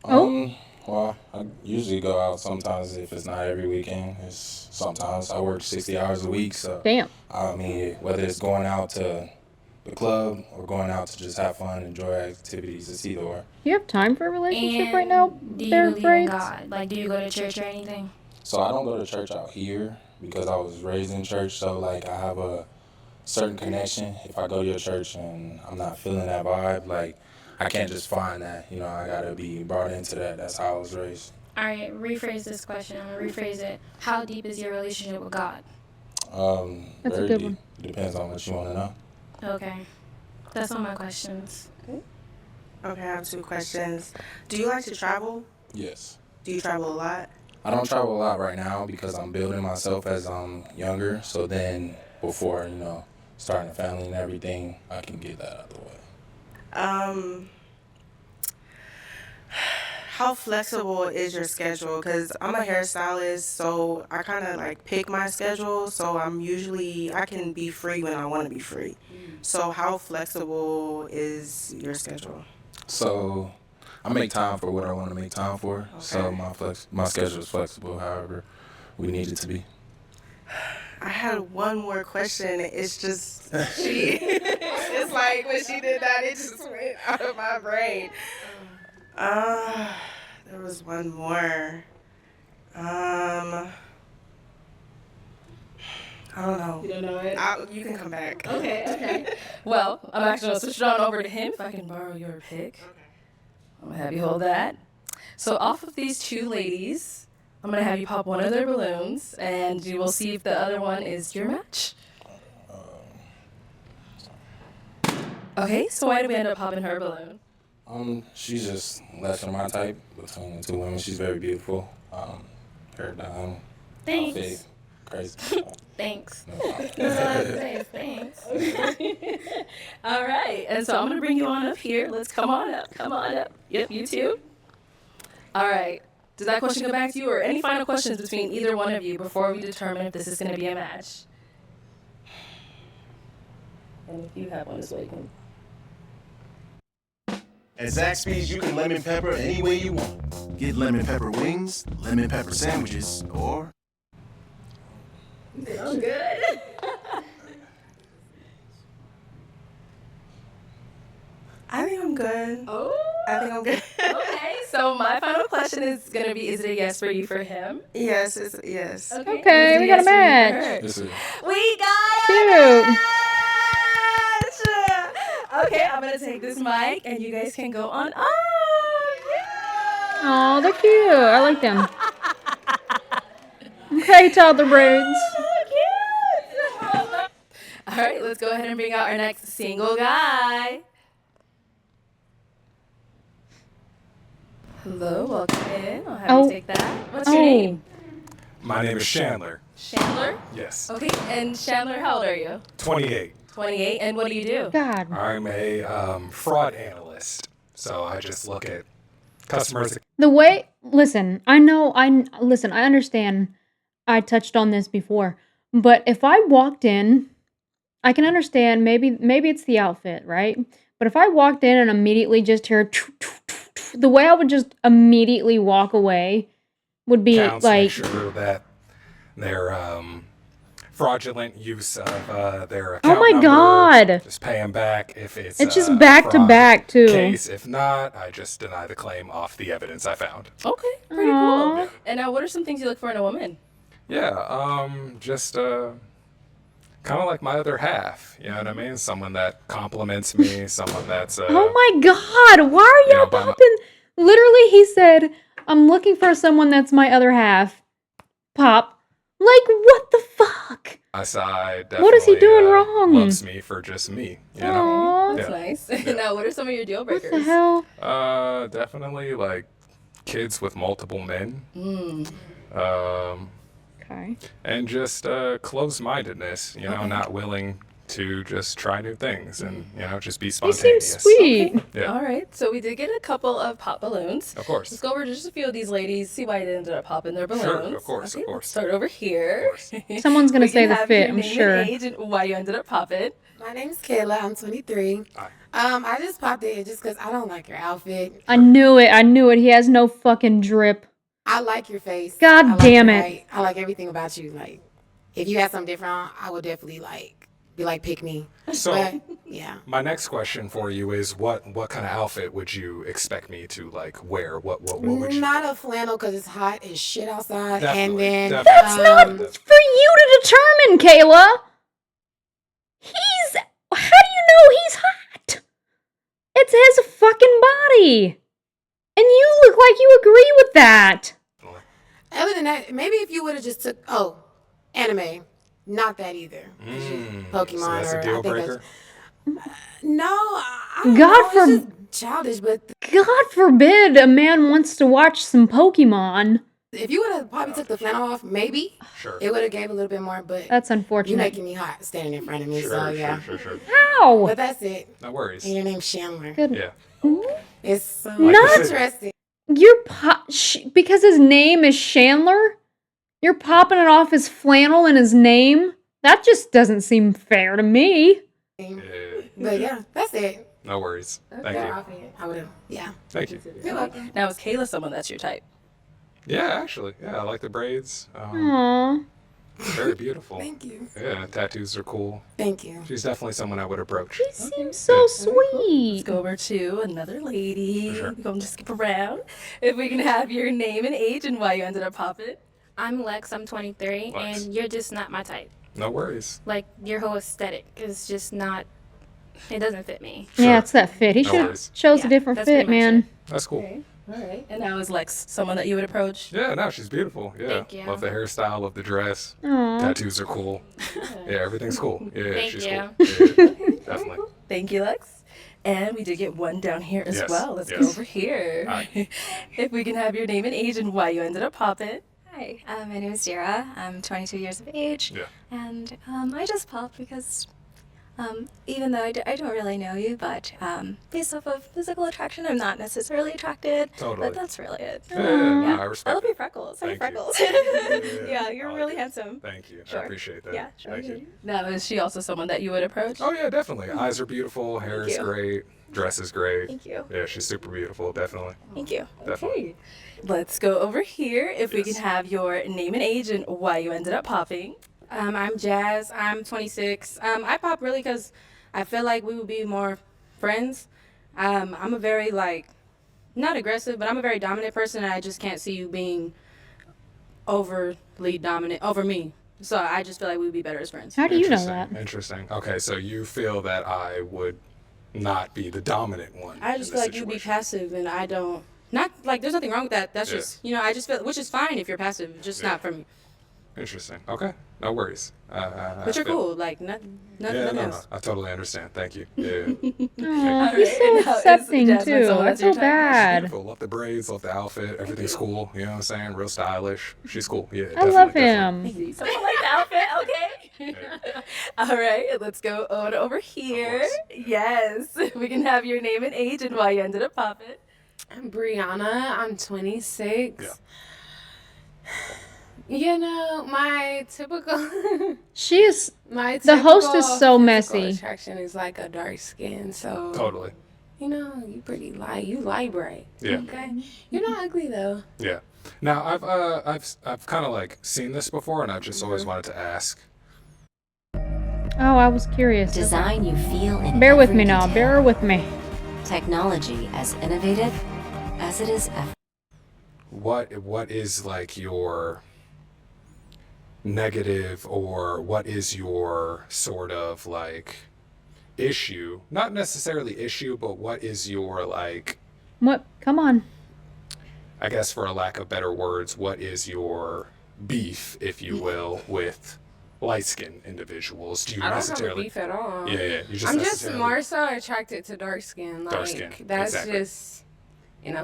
Well, I usually go out sometimes if it's not every weekend. It's sometimes I work 60 hours a week, so. Damn. I mean, whether it's going out to the club or going out to just have fun, enjoy activities, it's either or. Do you have time for a relationship And right now? do you There, believe in braids? God? Like, do you go to church or anything? So I don't go to church out here because I was raised in church, so like I have a certain connection. If I go to your church and I'm not feeling that vibe, like I can't just find that, you know, I gotta be brought into that. That's how I was raised. All right, rephrase this question. I'm gonna rephrase it. How deep is your relationship with God? That's a Very good deep. one. Depends on what you want to know. Okay, that's all my questions. Okay, I have 2 questions. Do you like to travel? Yes. Do you travel a lot? I don't travel a lot right now because I'm building myself as I'm younger. So then before, you know, starting a family and everything, I can get that out of the way. How flexible is your schedule? Because I'm a hairstylist, so I kind of like pick my schedule. So I can be free when I want to be free. So how flexible is your schedule? So I make time for what I want to make time for. Okay. So my schedule is flexible, however we need it to be. I had one more question. It's just it's like when she did that, it just went out of my brain. There was one more. I don't know. You don't know it? You can come back. Okay. Well, I'm actually going to switch it on over to him if I can borrow your pick. I'm going to have you hold that. So off of these two ladies, I'm going to have you pop one of their balloons, and you will see if the other one is your match. Okay, so why did we end up popping her balloon? She's just less than my type between the two women. She's very beautiful. Hair down, Thanks. outfit, crazy. Thanks. No problem. Thanks. All right, and so I'm going to bring you on up here. Let's come on up. Yep, you too. All right. Does that question go back to you, or any final questions between either one of you before we determine if this is going to be a match? And if you have one as well, you can. At Zaxby's, you can lemon pepper any way you want. Get lemon pepper wings, lemon pepper sandwiches, or... I'm good. I think I'm good. I think I'm good. Okay, so my final question is going to be, is it a yes for you for him? Yes, yes. Okay, we got a match. We got Cute. a match! Okay, I'm going to take this mic, and you guys can go on. Oh, they're cute. I like them. Okay, toddler braids. All right, let's go ahead and bring out our next single guy. Hello, welcome in. I'll have you take that. What's your name? My name is Chandler. Chandler? Yes. Okay, and Chandler, how old are you? 28. 28, and what do you do? God. I'm a fraud analyst. So I just look at customers. The way, listen, I understand I touched on this before, but if I walked in, I can understand maybe it's the outfit, right? But if I walked in and immediately just heard the way I would just immediately walk away would be Counts, like make sure that their fraudulent use of their account oh my number, God. just pay them back if it's just back to fraud back too. case. If not, I just deny the claim off the evidence I found. Okay, pretty cool. And now, what are some things you look for in a woman? Yeah, just kind of like my other half. You know what I mean? Someone that compliments me, someone that's Oh my God, why are y'all popping? Literally, he said, I'm looking for someone that's my other half. Pop. Like, what the fuck? my side. What is he doing wrong? Loves me for just me. You know? That's nice. Now, what are some of your deal breakers? What the hell? Definitely like kids with multiple men. Okay. And just closed-mindedness, you know, not willing to just try new things and, you know, just be spontaneous. seems sweet. Okay. Yeah. All right, so we did get a couple of pop balloons. Of course. Let's go over to just a few of these ladies, see why they ended up popping their balloons. Sure, of course, Okay, of course. let's start over here. Someone's gonna We say can the have fit, your I'm name sure. and age and why you ended up popping. My name's Kayla. I'm 23. I just popped it just because I don't like your outfit. I knew it. He has no fucking drip. I like your face. God I like damn your it. height. I like everything about you. Like, if you had something different, I would definitely be like, pick me. So, But, yeah. my next question for you is what kind of outfit would you expect me to like wear? What would you? Not a flannel because it's hot as shit outside. Definitely, and then definitely. That's not for you to determine, Kayla. How do you know he's hot? It's his fucking body. And you look like you agree with that. Other than that, maybe if you would have just took anime, not that either. Pokemon So that's or a deal I think breaker? no, I don't God know, it's forbid. just childish. But God forbid a man wants to watch some Pokemon. if you would have probably took the flannel off, maybe it would have gave a little bit more. But That's unfortunate. you making me hot standing in front of me, so yeah. Sure. How? But that's it. No worries. And your name's Chandler. Good. Yeah. It's so Not- interesting. You're because his name is Chandler? You're popping it off his flannel and his name? That just doesn't seem fair to me. But yeah, that's it. No worries. Thank Okay. you. I would have. Yeah. Thank you. You're welcome. Now, is Kayla someone that's your type? Yeah, actually. Yeah, I like the braids. Aww. Very beautiful. Thank you. Yeah, tattoos are cool. Thank you. She's definitely someone I would approach. He seems so sweet. Let's go over to another lady. Sure. We're going to skip around. If we can have your name and age and why you ended up popping. I'm Lex. I'm 23, Lex. and you're just not my type. No worries. Like, your whole aesthetic is just not, it doesn't fit me. Yeah, it's that fit. He No should worries. chose a different that's pretty fit, much man. That's cool. Okay. All right. And now is Lex someone that you would approach? Yeah, no, she's beautiful. Yeah. Thank you. Love the hairstyle, love the dress. Aw. Tattoos are cool. Yeah, everything's cool. Yeah, Thank she's you. cool. Yeah, definitely. Thank you, Lex. And we did get one down here as Yes, well. Let's go yes. over here. Hi. If we can have your name and age and why you ended up popping. Hi, my name is Dira. I'm 22 years of age. Yeah. And I just popped because even though I don't really know you, but based off of physical attraction, I'm not necessarily attracted. Totally. But that's really it. Yeah, no, I respect I love it. your freckles. I have Thank you. freckles. Yeah, You're I like really it. handsome. Thank you. Sure. I appreciate that. Yeah, sure. Thank you. Now, is she also someone that you would approach? Oh, yeah, definitely. Eyes are beautiful. Hair is you. great. Dress is great. Thank you. Yeah, she's super beautiful. Definitely. Thank you. Definitely. Okay. Let's go over here. If we Yes. can have your name and age and why you ended up popping. I'm Jazz. I'm 26. I pop really because I feel like we would be more friends. I'm a very, like, not aggressive, but I'm a very dominant person, and I just can't see you being overly dominant over me. So I just feel like we would be better as friends. How do you know Interesting. that? Interesting. Okay, so you feel that I would not be the dominant one. I just in feel the like you'd be situation. passive, and I don't. Not, like, there's nothing wrong with that. That's Yeah. just, I just feel, which is fine if you're passive, just Yeah. not for me. Interesting. Okay, no worries. But you're feel- cool, like, nothing Yeah, no, else. I totally understand. Thank you. Yeah. Aw, he's so And now is accepting Jasmine too. someone I that's your feel type? bad. Beautiful. Love the braids, love the outfit. Everything's cool. You know what I'm saying? Real stylish. She's cool. Yeah, I love definitely. him. Someone like the outfit, okay? All right, let's go on over here. Yes, we can have your name and age and why you ended up popping. I'm Brianna. I'm 26. Yeah. You know, my typical She is. my The host is typical so physical messy. attraction is like a dark skin, so Totally. you know, you pretty light. You light bright. Yeah. Okay. You're not ugly though. Yeah. Now I've kind of like seen this before, and I've just always wanted to ask. Oh, I was curious. Design you feel in Bear with every me now. detail. Bear with me. Technology as innovative as it is What is like your negative, or what is your sort of like issue? Not necessarily issue, but what is your like, What? Come on. I guess for a lack of better words, what is your beef, if you will, with light-skinned individuals? Do you I don't have a necessarily beef at all. Yeah, you just I'm just necessarily- more so attracted to dark skin. Like Dark skin, that's exactly. just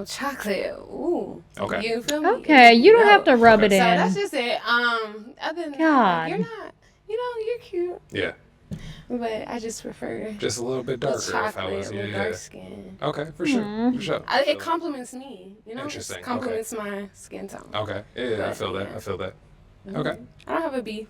chocolate. Ooh. Okay. You feel me? Okay, you don't have to rub it So in. that's just it. Other than that, God. like, you're not. You're cute. Yeah, But I just prefer just a little bit darker. If I chocolate, was, with yeah. dark skin. Okay, for sure, Aw. for sure. It compliments me. Interesting, It compliments my skin tone. Okay, yeah, I feel that. I feel that. Okay, I don't have a beef.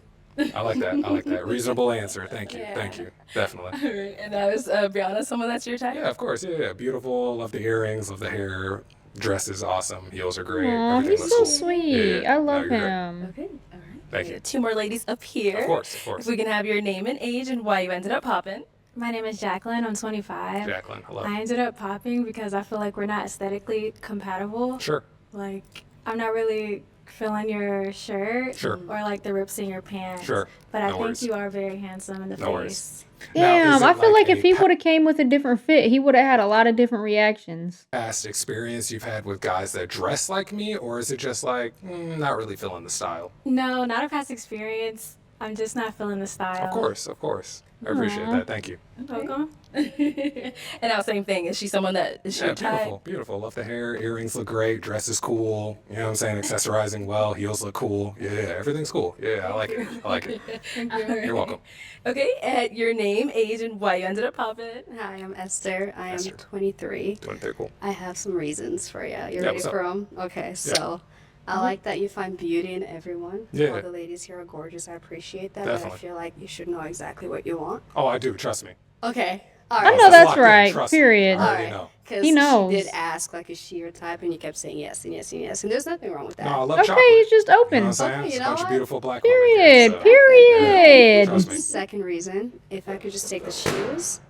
I like that. I like that. Reasonable answer. Thank you. Yeah. Thank you. Definitely. All right, and now is Brianna someone that's your type? Yeah, of course. Yeah. Beautiful. Love the earrings. Love the hair. Dress is awesome. Heels are great. Aw, Everything he's looks so cool. sweet. Yeah, I no, love you're great. him. Okay, all right. Thank We you. got two more ladies up here. Of course, of course. If we can have your name and age and why you ended up popping. My name is Jacqueline. I'm 25. Jacqueline, hello. I ended up popping because I feel like we're not aesthetically compatible. Sure. Like, I'm not really feeling your shirt Sure. or like the rips in your pants. Sure. But I No think worries. you are very handsome in the No face. worries. Now, is Damn, it I feel like a if he would have came with a different fit, he would have had a lot of different reactions. past experience you've had with guys that dress like me, or is it just like not really feeling the style? No, not a past experience. I'm just not feeling the style. Of course, of course. I appreciate Aw. that. Thank you. Welcome. And now same thing. Is she someone that is Yeah, your type? beautiful, beautiful. Love the hair. Earrings look great. Dress is cool. You know what I'm saying? Accessorizing well. Heels look cool. Yeah, everything's cool. Yeah, I like it. I like it. You're welcome. Okay, and your name, age, and why you ended up popping. Hi, I'm Esther. I am Esther. 23. 23, cool. I have some reasons for you. You Yeah, ready what's up? for them? Okay, so I like that you find beauty in everyone. Yeah. All the ladies here are gorgeous. I appreciate that. But Definitely. I feel like you should know exactly what you want. Oh, I do. Trust me. Okay. All I right. know It's that's locked in, right. trust me. Period. I already know. Because He knows. she did ask, like, is she your type? And you kept saying yes and yes and yes. And there's nothing wrong with that. No, I love Okay, chocolate. he's just You know open. what I'm saying? Okay, It's you a know bunch of what? beautiful black Period. women. here, so- Period. Trust me. Second reason, if I could just take the shoes,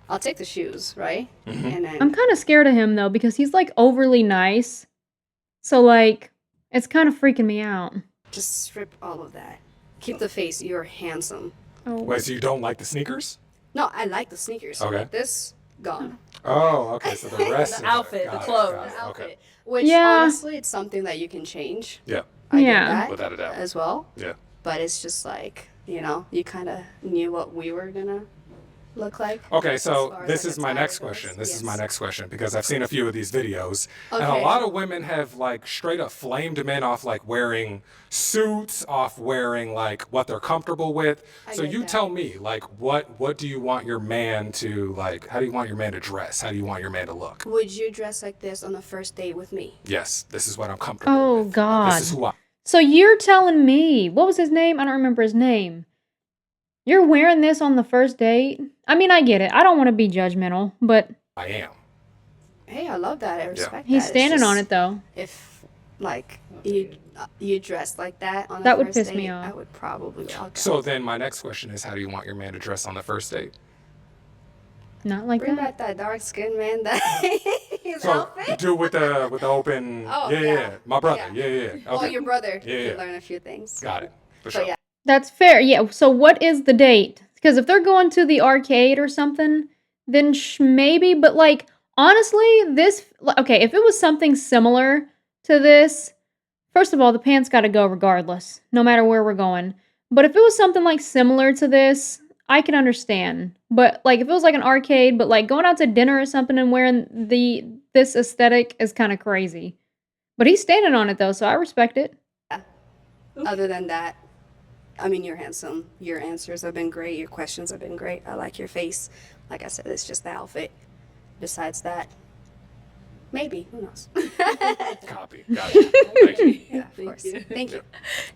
I'll take the shoes, right? Mm-hmm. And then I'm kind of scared of him though because he's like overly nice. So like, it's kind of freaking me out. just strip all of that. Keep the face. You're handsome. Oh. Wait, so you don't like the sneakers? No, I like the sneakers. Okay. This gone. Oh, okay. So the rest The of outfit, it. the Got it, clothes. got it. The outfit. Okay. Which Yeah. honestly, it's something that you can change. Yeah. I get Yeah. that Without a doubt. as well. Yeah. But it's just like, you know, you kind of knew what we were gonna look like. Okay, as so far as, this like, is my attire next goes. question. This is Yes. my next question because I've seen a few of these videos, and a Okay. lot of women have like straight up flamed men off like wearing suits, off wearing like what they're comfortable with. I So get you that. tell me, like, what do you want your man to like? How do you want your man to dress? How do you want your man to look? Would you dress like this on the first date with me? Yes, this is what I'm comfortable Oh with. God. This is who I. So you're telling me, what was his name? I don't remember his name. You're wearing this on the first date? I mean, I get it. I don't want to be judgmental, but I am. Hey, I love that. I respect he's that. It's standing on just it though. If like you dressed like that on the That would first piss date, me off. I would probably walk out. So then my next question is, how do you want your man to dress on the first date? Not like Bring that. back that dark skinned man that his So outfit. do with the open. Oh, yeah, yeah. yeah. My brother. Yeah, yeah. Okay. Oh, your brother. Yeah, You yeah. could learn a few things. Got it. For So sure. yeah. That's fair. Yeah. So what is the date? Because if they're going to the arcade or something, then maybe. But like honestly, okay. If it was something similar to this, first of all, the pants got to go regardless, no matter where we're going. But if it was something like similar to this, I can understand. But like if it was like an arcade, but like going out to dinner or something and wearing this aesthetic is kind of crazy. But he's standing on it though, so I respect it. Other than that, I mean, you're handsome. Your answers have been great. Your questions have been great. I like your face. Like I said, it's just the outfit. Besides that, maybe. Who knows? Copy. Got it. Thank you. Yeah, of course. Thank you.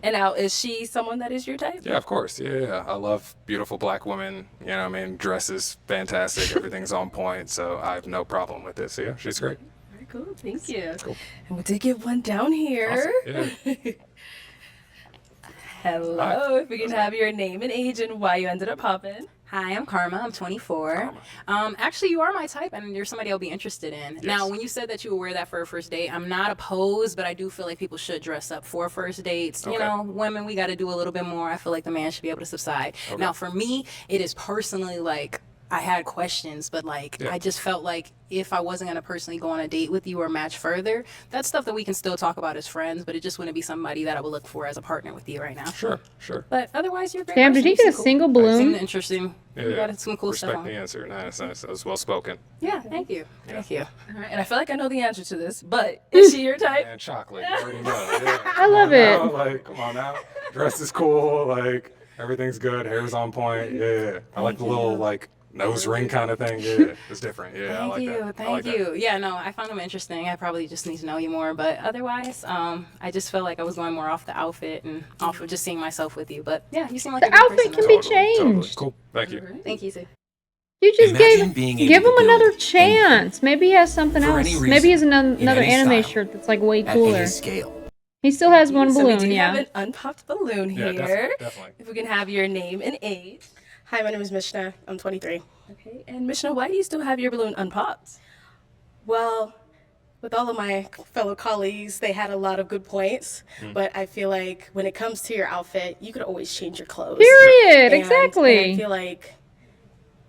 And now, is she someone that is your type? Yeah, of course. Yeah. I love beautiful black women. You know what I mean? Dress is fantastic. Everything's on point. So I have no problem with this. Yeah, she's great. Very cool. Thank you. Cool. And we did get one down here. Awesome. Yeah. Hello. Hi. If we can have your name and age and why you ended up popping. Hi, I'm Karma. I'm 24. Actually, you are my type, and you're somebody I'll be interested in. Yes. Now, when you said that you would wear that for a first date, I'm not opposed, but I do feel like people should dress up for first dates. You Okay. know, women, we got to do a little bit more. I feel like the man should be able to subside. Okay. Now, for me, it is personally like I had questions, but like Yeah. I just felt like if I wasn't gonna personally go on a date with you or match further, that's stuff that we can still talk about as friends, but it just wouldn't be somebody that I would look for as a partner with you right now. Sure. Sure. But otherwise, you're a great. Damn, did person. he You get a seem cool. single Seem balloon? interesting. Yeah. You got some cool Respect stuff the on. answer. Nice. That was well spoken. Yeah, thank you. Thank you. All right, and I feel like I know the answer to this, but is she your type? And chocolate. You already know. Yeah. I love it. Now, like, come on now. Dress is cool. Like, everything's good. Hair's on point. Yeah. I like the little, like, nose ring kind of thing. Yeah. It's different. Yeah. I Thank like you, that. I thank like that. you. Yeah, no, I found them interesting. I probably just need to know you more, but otherwise, I just felt like I was going more off the outfit and off of just seeing myself with you. But yeah, you seem like The a good outfit person. can though. be changed. Cool. Thank you. Thank you, too. You just Imagine being give able to him build another chance. Maybe he has something for else. any Maybe he has reason, another any anime style, shirt that's like way at cooler. any scale. He still has one So balloon, we do yeah. have an unpopped balloon Yeah, here. definitely. If we can have your name and age. Hi, my name is Mishna. I'm 23. Okay, and Mishna, why do you still have your balloon unpopped? Well, with all of my fellow colleagues, they had a lot of good points, but I feel like when it comes to your outfit, you could always change your clothes. Period, And exactly. I feel like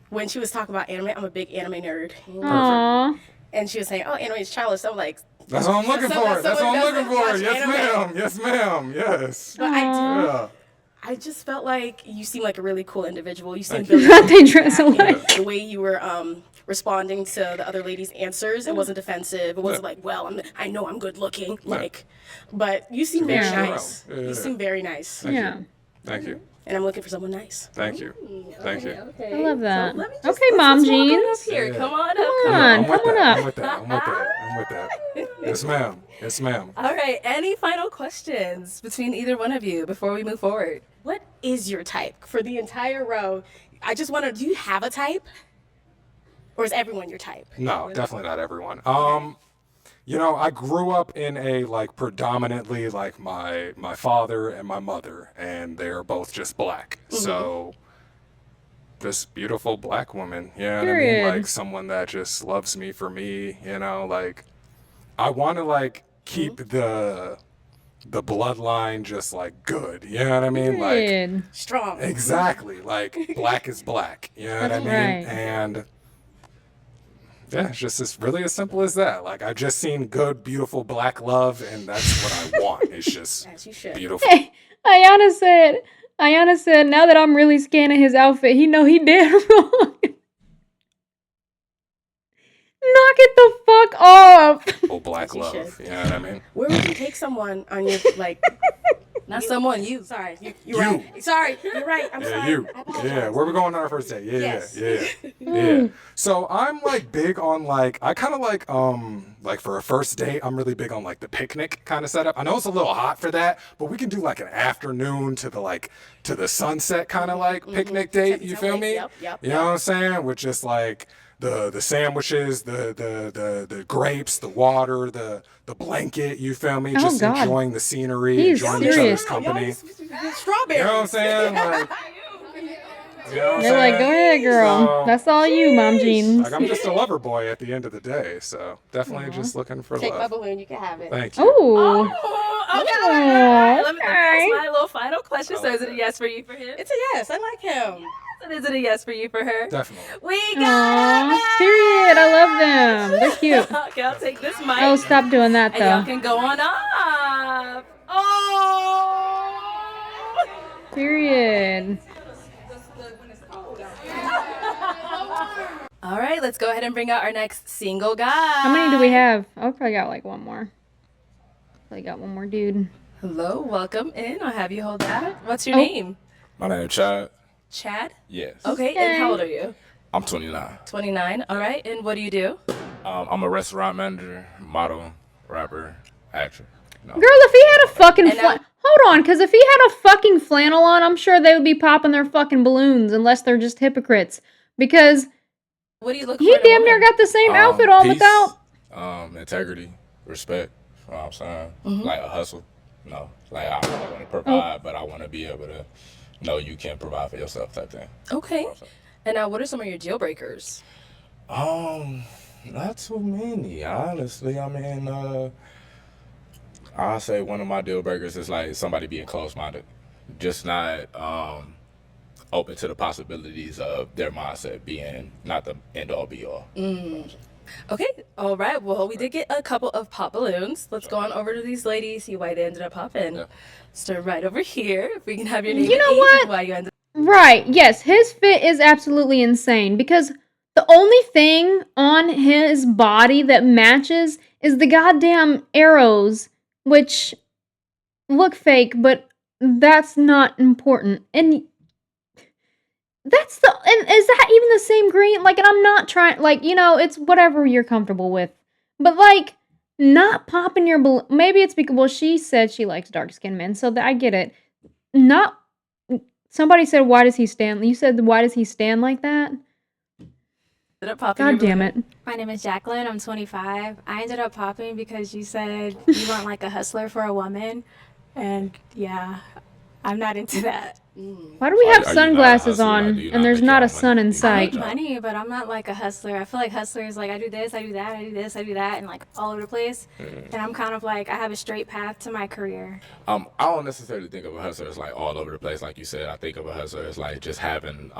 when she was talking about anime, I'm a big anime nerd. Aww. And she was saying, "Oh, anime is childish." I'm like, That's what I'm looking Someone- for. That's what someone I'm looking for. doesn't watch Yes, anime. ma'am. Yes, ma'am. Yes. but I do. Yeah. I just felt like you seem like a really cool individual. You seem Thank you. really They dress alike. the way you were responding to the other lady's answers. It wasn't defensive. It wasn't like, well, I know I'm good looking. Like, but you seem very Yeah. nice. Yeah. You seem very nice. Thank Yeah. you. Thank you. And I'm looking for someone nice. Thank you. Thank you. Okay. I love that. So let me just, Okay, Mom let's walk on Jeans. up here. Yeah. Come on up. Come Come on, I'm with come on that. up. I'm with that. I'm with that. I'm with that. Yes, ma'am. Yes, ma'am. All right. Any final questions between either one of you before we move forward? What is your type for the entire row? I just want to. Do you have a type, or is everyone your type? No, definitely not everyone. You know, I grew up in a like predominantly like my father and my mother, and they're both just black. So this beautiful black woman, you know what I mean? Period. Like someone that just loves me for me, you know, like I want to like keep the the bloodline just like good. You know what I mean? Period. Like strong. Exactly. Like black is black. You know what I mean? Right. And yeah, it's just as really as simple as that. Like I've just seen good, beautiful black love, and that's what I want. It's just beautiful. Hey, Ayana said, now that I'm really scanning his outfit, he dead wrong. Knock it the fuck off. Oh, black love. You know what I mean? Where would you take someone on your like? Not someone. You. Sorry. You're right. Sorry. You're right. I'm sorry. You. I apologize. Yeah, where we going on our first date? Yeah, Yes. yeah. So I'm like big on like I kind of like for a first date I'm really big on like the picnic kind of setup. I know it's a little hot for that, but we can do like an afternoon to the sunset kind of like picnic date. You feel me? Yep. You know what I'm saying? With just like the sandwiches, the grapes, the water, the blanket, you feel me? Oh, Just God. enjoying the scenery, He's enjoying each serious. other's company. Strawberries. You know what I'm saying? Like, you know what I'm They're like, go saying? ahead, girl. So, That's all you, Mom Jeans. like, I'm just a lover boy at the end of the day, so definitely just looking for Take my love. balloon. You can have it. Thank you. Ooh. Okay. Let me Okay. ask my little final question. So is it a yes for you for him? It's a yes. I like him. And is it a yes for you for her? Definitely. We got it. Period. I love them. They're cute. Okay, I'll take this mic. Oh, stop doing that, And y'all though. can go on up. Oh. Period. All right, let's go ahead and bring out our next single guy. How many do we have? Oh, probably got like one more. Probably got one more dude. Hello, welcome in. I'll have you hold that. What's your Oh. name? My name is Chad. Chad? Yes. Okay, and how old are you? I'm 29. 29. All right, and what do you do? I'm a restaurant manager, model, rapper, actor. Girl, if he had a fucking hold on, because if he had a fucking flannel on, I'm sure they would be popping their fucking balloons, unless they're just hypocrites. Because What do you look he for? damn near got the same outfit on peace, without. Integrity, respect. You know what I'm saying? Mhm. Like a hustle. No, like I want to provide, but I want to be able to know you can provide for yourself type thing. Okay. And now, what are some of your deal breakers? Not too many, honestly. I mean, I'll say one of my deal breakers is like somebody being close-minded, just not open to the possibilities of their mindset being not the end-all be-all. Okay. All right. Well, we did get a couple of pop balloons. Let's go on over to these ladies. See why they ended up popping. Start right over here. If we can have your name. You and know age what? and why you ended. Right, yes, his fit is absolutely insane because the only thing on his body that matches is the goddamn arrows, which look fake, but that's not important. And and is that even the same green? Like, and I'm not trying, like, it's whatever you're comfortable with. But, like, not popping your balloon. Maybe it's because, well, she said she likes dark skinned men, so I get it. Not. Somebody said, why does he stand? You said, why does he stand like that? Ended up popping your God damn balloon. it. My name is Jacqueline. I'm 25. I ended up popping because you said you want like a hustler for a woman. And yeah, I'm not into that. Why do we have Are you not a sunglasses hustler? on Like, do you and not there's make not your a own sun in I sight? make money, but I'm not like a hustler. I feel like hustlers, like I do this, I do that, I do this, I do that, and like all over the place. And I'm kind of like, I have a straight path to my career. I don't necessarily think of a hustler as like all over the place, like you said. I think of a hustler as like just having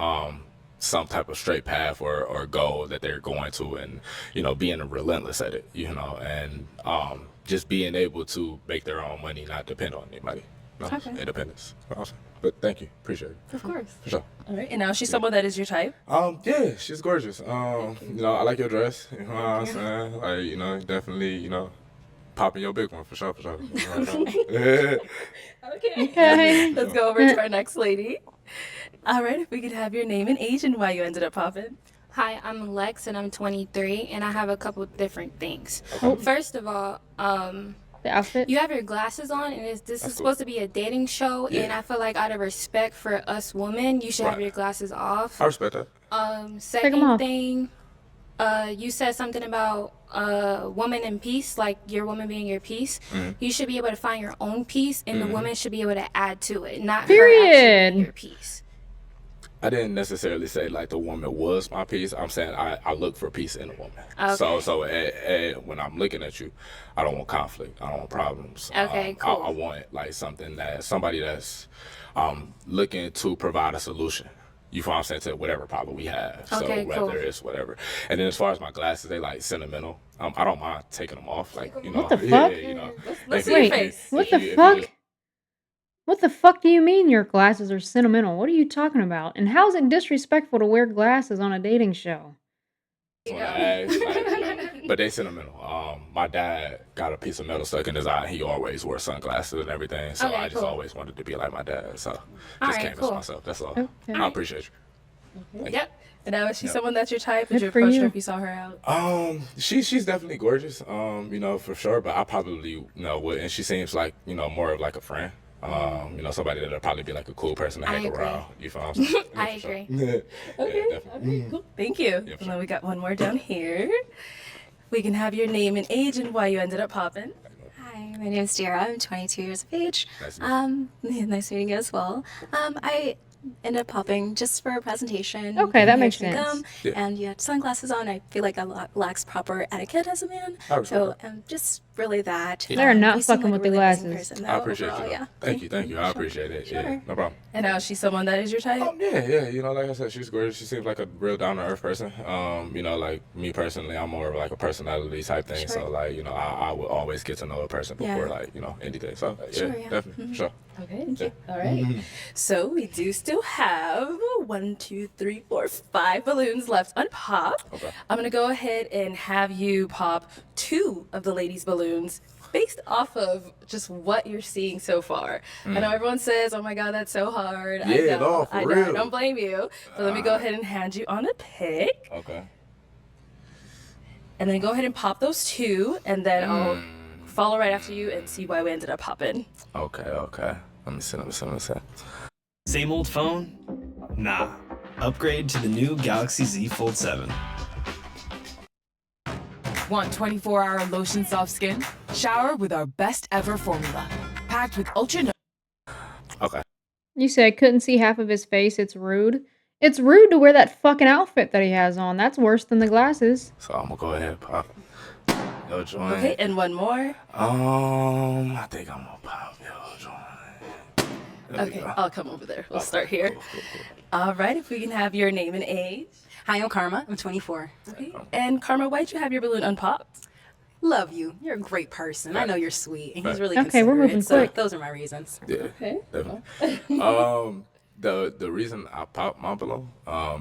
some type of straight path or goal that they're going to, and being relentless at it, and just being able to make their own money, not depend on anybody. Okay. Independence. Awesome. But thank you, appreciate it. Of course. For sure. All right. And now she's someone that is your type. Yeah, she's gorgeous. I like your dress. You know what I'm saying? Like, definitely, popping your big one for sure. You know what I'm saying? Okay. Okay. Let's go over to our next lady. All right. If we could have your name and age and why you ended up popping. Hi, I'm Lex and I'm 23 and I have a couple different things. Oh. First of all, The outfit? you have your glasses on and this is supposed to be a dating show and I feel like out of respect for us women, you should have Right. your glasses off. I respect that. Second off. thing, you said something about woman in peace, like your woman being your peace. You should be able to find your own peace and the woman should be able to add to it, not her actually Period. being your peace. I didn't necessarily say like the woman was my piece. I'm saying I look for peace in a woman. Okay. So when I'm looking at you, I don't want conflict. I don't want problems. Okay, cool. I want like somebody that's looking to provide a solution. You feel what I'm saying, to whatever problem we have. Okay, so cool. whether it's whatever. And then as far as my glasses, they like sentimental. I don't mind taking them off. Like, you know. What the fuck? Yeah, you know. Let's see if your you- face. What if the you- if you fuck? just- What the fuck do you mean your glasses are sentimental? What are you talking about? And how is it disrespectful to wear glasses on a dating show? when I ask, like, yeah, but they sentimental. My dad got a piece of metal stuck in his eye. He always wore sunglasses and everything, so Okay, I just cool. always wanted to be like my dad. So All just right, can't cool. miss myself. That's all. Okay. I appreciate you. Yep. And now, is she Yep. someone that's your type? Would Good you for approach you. her if you saw her out? She's definitely gorgeous. You know, for sure. But I probably, you know, would. And she seems like, you know, more of like a friend. You know, somebody that'll probably be like a cool person to I hang agree. around. You feel what I'm saying? Yeah, I for sure. agree. Yeah, Okay. definitely. Cool. Thank you. Yeah, And then we got one more down here. We can have your name and age and why you ended up popping. Hi, my name is Dara. I'm 22 years of age. Nice to meet you. Nice meeting you as well. I ended up popping just for a presentation. Okay, that here makes to come, sense. Yeah. And you had sunglasses on. I feel like that lacks proper etiquette as a man. I respect So that. just really that. They're not you seem fucking like with a the really busy glasses. person, I though, appreciate overall, you. yeah. Thank you. I appreciate it. Yeah, Sure. no problem. And now, is she someone that is your type? Yeah. You know, like I said, she's gorgeous. She seems like a real down to earth person. You know, like me personally, I'm more of like a personality type thing. So like, you know, I would always get to know a person before Yeah. like, you know, anything. So yeah, Sure, yeah. definitely, sure. Okay. Thank you. All right. So we do still have 1, 2, 3, 4, 5 balloons left unpopped. Okay. I'm gonna go ahead and have you pop 2 of the ladies' balloons based off of just what you're seeing so far. I know everyone says, "Oh my God, that's so hard." I Yeah, know, no, for I know. I real. don't blame you. But let me go ahead and hand you on a pick, Okay. and then go ahead and pop those 2, and then I'll follow right after you and see why we ended up popping. Okay. Let me see. Same old phone? Nah. Upgrade to the new Galaxy Z Fold 7. Want 24-hour lotion soft skin? Shower with our best ever formula. Packed with ultra... Okay. You said couldn't see half of his face. It's rude. It's rude to wear that fucking outfit that he has on. That's worse than the glasses. So I'm gonna go ahead and pop. Yo, joint. Okay, and one more. I think I'm gonna pop. Yo, joint. There we Okay, go. I'll come over there. We'll start here. All right, if we can have your name and age. Hi, I'm Karma. I'm 24. Okay. And Karma, why'd you have your balloon unpopped? Love you. You're a great person. I know you're sweet, and he's really Okay, we're considerate. moving So quick. those are my reasons. Yeah. Okay. Definitely. The reason I popped my balloon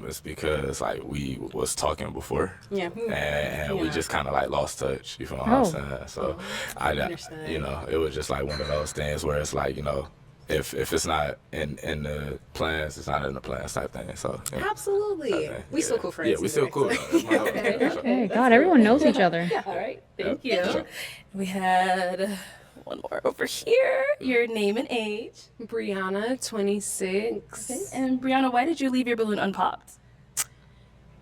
is because like we was talking before. Yeah. And we Yeah. just kind of like lost touch. You feel what Oh. I'm saying? So Understood. you know, it was just like one of those things where it's like, you know, if it's not in the plans, it's not in the plans type thing. So you know, Absolutely. okay, We still yeah. cool friends. Yeah, we still either cool. way, That's my whole thing, for sure. Okay, God, everyone knows each other. All right, thank Yeah, you. sure. We had one more over here. Your name and age. Brianna, 26. Okay. And Brianna, why did you leave your balloon unpopped?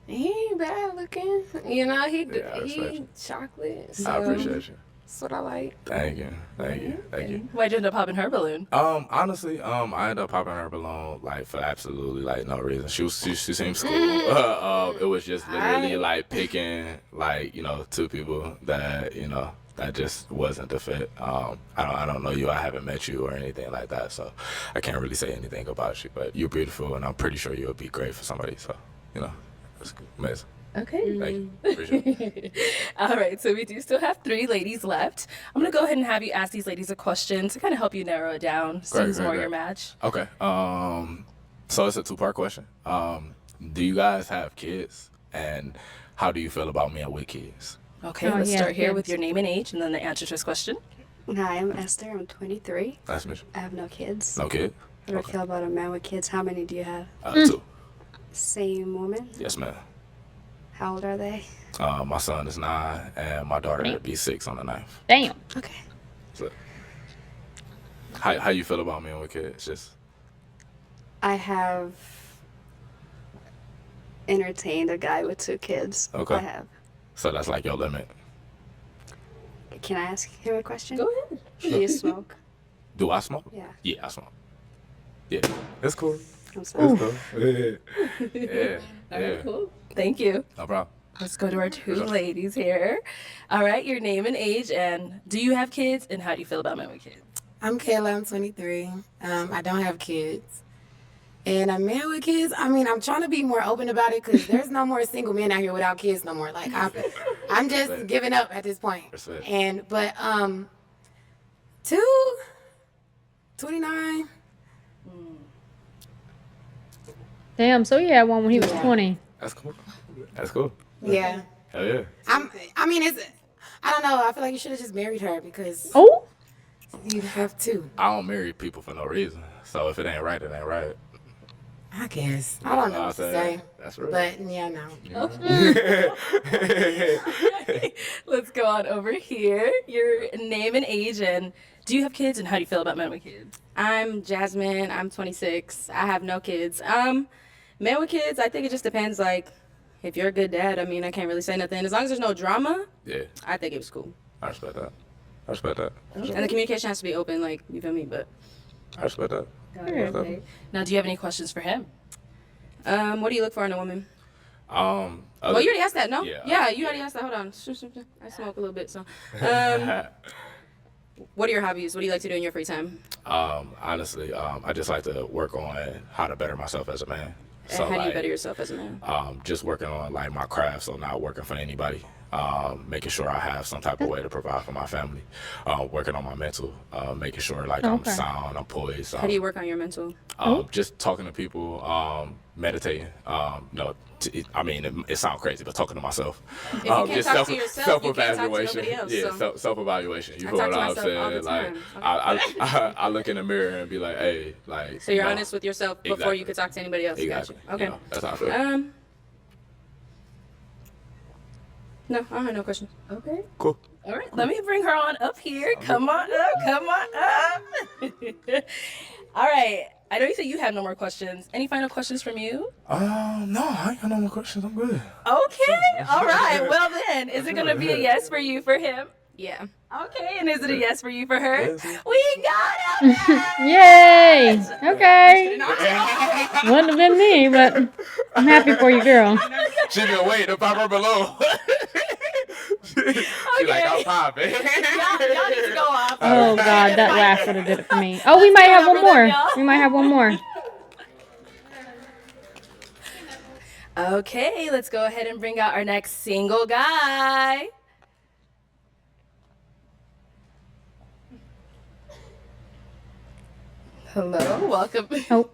He ain't bad looking. You know, he Yeah, I respect he you. chocolate. So I appreciate you. That's what I like. Thank you. Why'd you end up popping her balloon? Honestly, I ended up popping her balloon like for absolutely like no reason. She seems cool. It was just literally like picking like, you know, 2 people that, you know, that just wasn't the fit. I don't know you. I haven't met you or anything like that, so I can't really say anything about you. But you're beautiful, and I'm pretty sure you'll be great for somebody. So, you know, it's amazing. Okay. Thank you. Appreciate it. All right, so we do still have 3 ladies left. I'm gonna go ahead and have you ask these ladies a question to kind of help you narrow it down, see who's more your match. Okay. So it's a 2-part question. Do you guys have kids, and how do you feel about men with kids? Okay, Oh, let's yeah, start here kids. with your name and age, and then the answer to this question. Hi, I'm Esther. I'm 23. Nice to meet you. I have no kids. No kid? How do I feel about a man with kids? How many do you have? 2. Same woman? Yes, ma'am. How old are they? My son is 9, and my daughter will be 6 on the 9th. Damn. Okay. So, how you feel about men with kids? Just I have entertained a guy with 2 kids. Okay. I have. so that's like your limit. Can I ask him a question? Go ahead. Do you smoke? Do I smoke? Yeah. Yeah, I smoke. Yeah, that's cool. I'm sorry. That's cool. Yeah. All right, cool. Thank you. No problem. Let's go to our two ladies here. All right, your name and age, and do you have kids, and how do you feel about men with kids? I'm Kayla. I'm 23. I don't have kids. And a man with kids, I mean, I'm trying to be more open about it because there's no more single men out here without kids no more. Like, I'm just giving up at this point. But 29. Damn, so he had one when he was 20. That's cool. That's cool. Yeah. Hell yeah. I mean, I don't know. I feel like you should have just married her because. Oh? You have to. I don't marry people for no reason. So if it ain't right, it ain't right. I guess. I don't know what to say. That's right. But yeah, no. Okay. Let's go on over here. Your name and age, and do you have kids, and how do you feel about men with kids? I'm Jasmine. I'm 26. I have no kids. Men with kids, I think it just depends. Like, if you're a good dad, I mean, I can't really say nothing. As long as there's no drama, Yeah. I think it was cool. I respect that. I respect that. And the communication has to be open, like, you feel me? But I respect that. Okay. Now, do you have any questions for him? what do you look for in a woman? Well, you already asked that, no? Yeah. You already asked that. Hold on. I smoke a little bit, so. What are your hobbies? What do you like to do in your free time? Honestly, I just like to work on how to better myself as a man. And how do you better yourself as a man? Just working on like my craft, so not working for anybody. Making sure I have some type of way to provide for my family. Working on my mental, making sure like I'm sound, I'm poised. How do you work on your mental? Just talking to people, meditating. I mean, it sounds crazy, but talking to myself. If you can't just talk to yourself, you can't talk to self-evaluation. nobody else, Yeah, so. self-evaluation. You I feel talk what to I'm myself all the saying? Like, time. I look in the mirror and be like, hey, like. So you're no. honest with yourself before you could talk to anybody else. Exactly. Gotcha. Okay. You know, that's how I feel. No, I don't have no questions. Okay. Cool. All right, let me bring her on up here. Come on up. All right. I know you said you have no more questions. Any final questions from you? No, I ain't got no more questions. I'm good. Okay. All right. Well then, is it gonna be a yes for you for him? Yeah. Okay. And is it a yes for you for her? Yes. We got him. Yay! Okay. Wouldn't have been me, but I'm happy for you, girl. She been waiting to pop her balloon. She like, I'm popping. Y'all need to go off. Oh God, that laugh would have did it for me. Oh, we might have one more. We might have one more. Okay, let's go ahead and bring out our next single guy. Hello, welcome. Oh,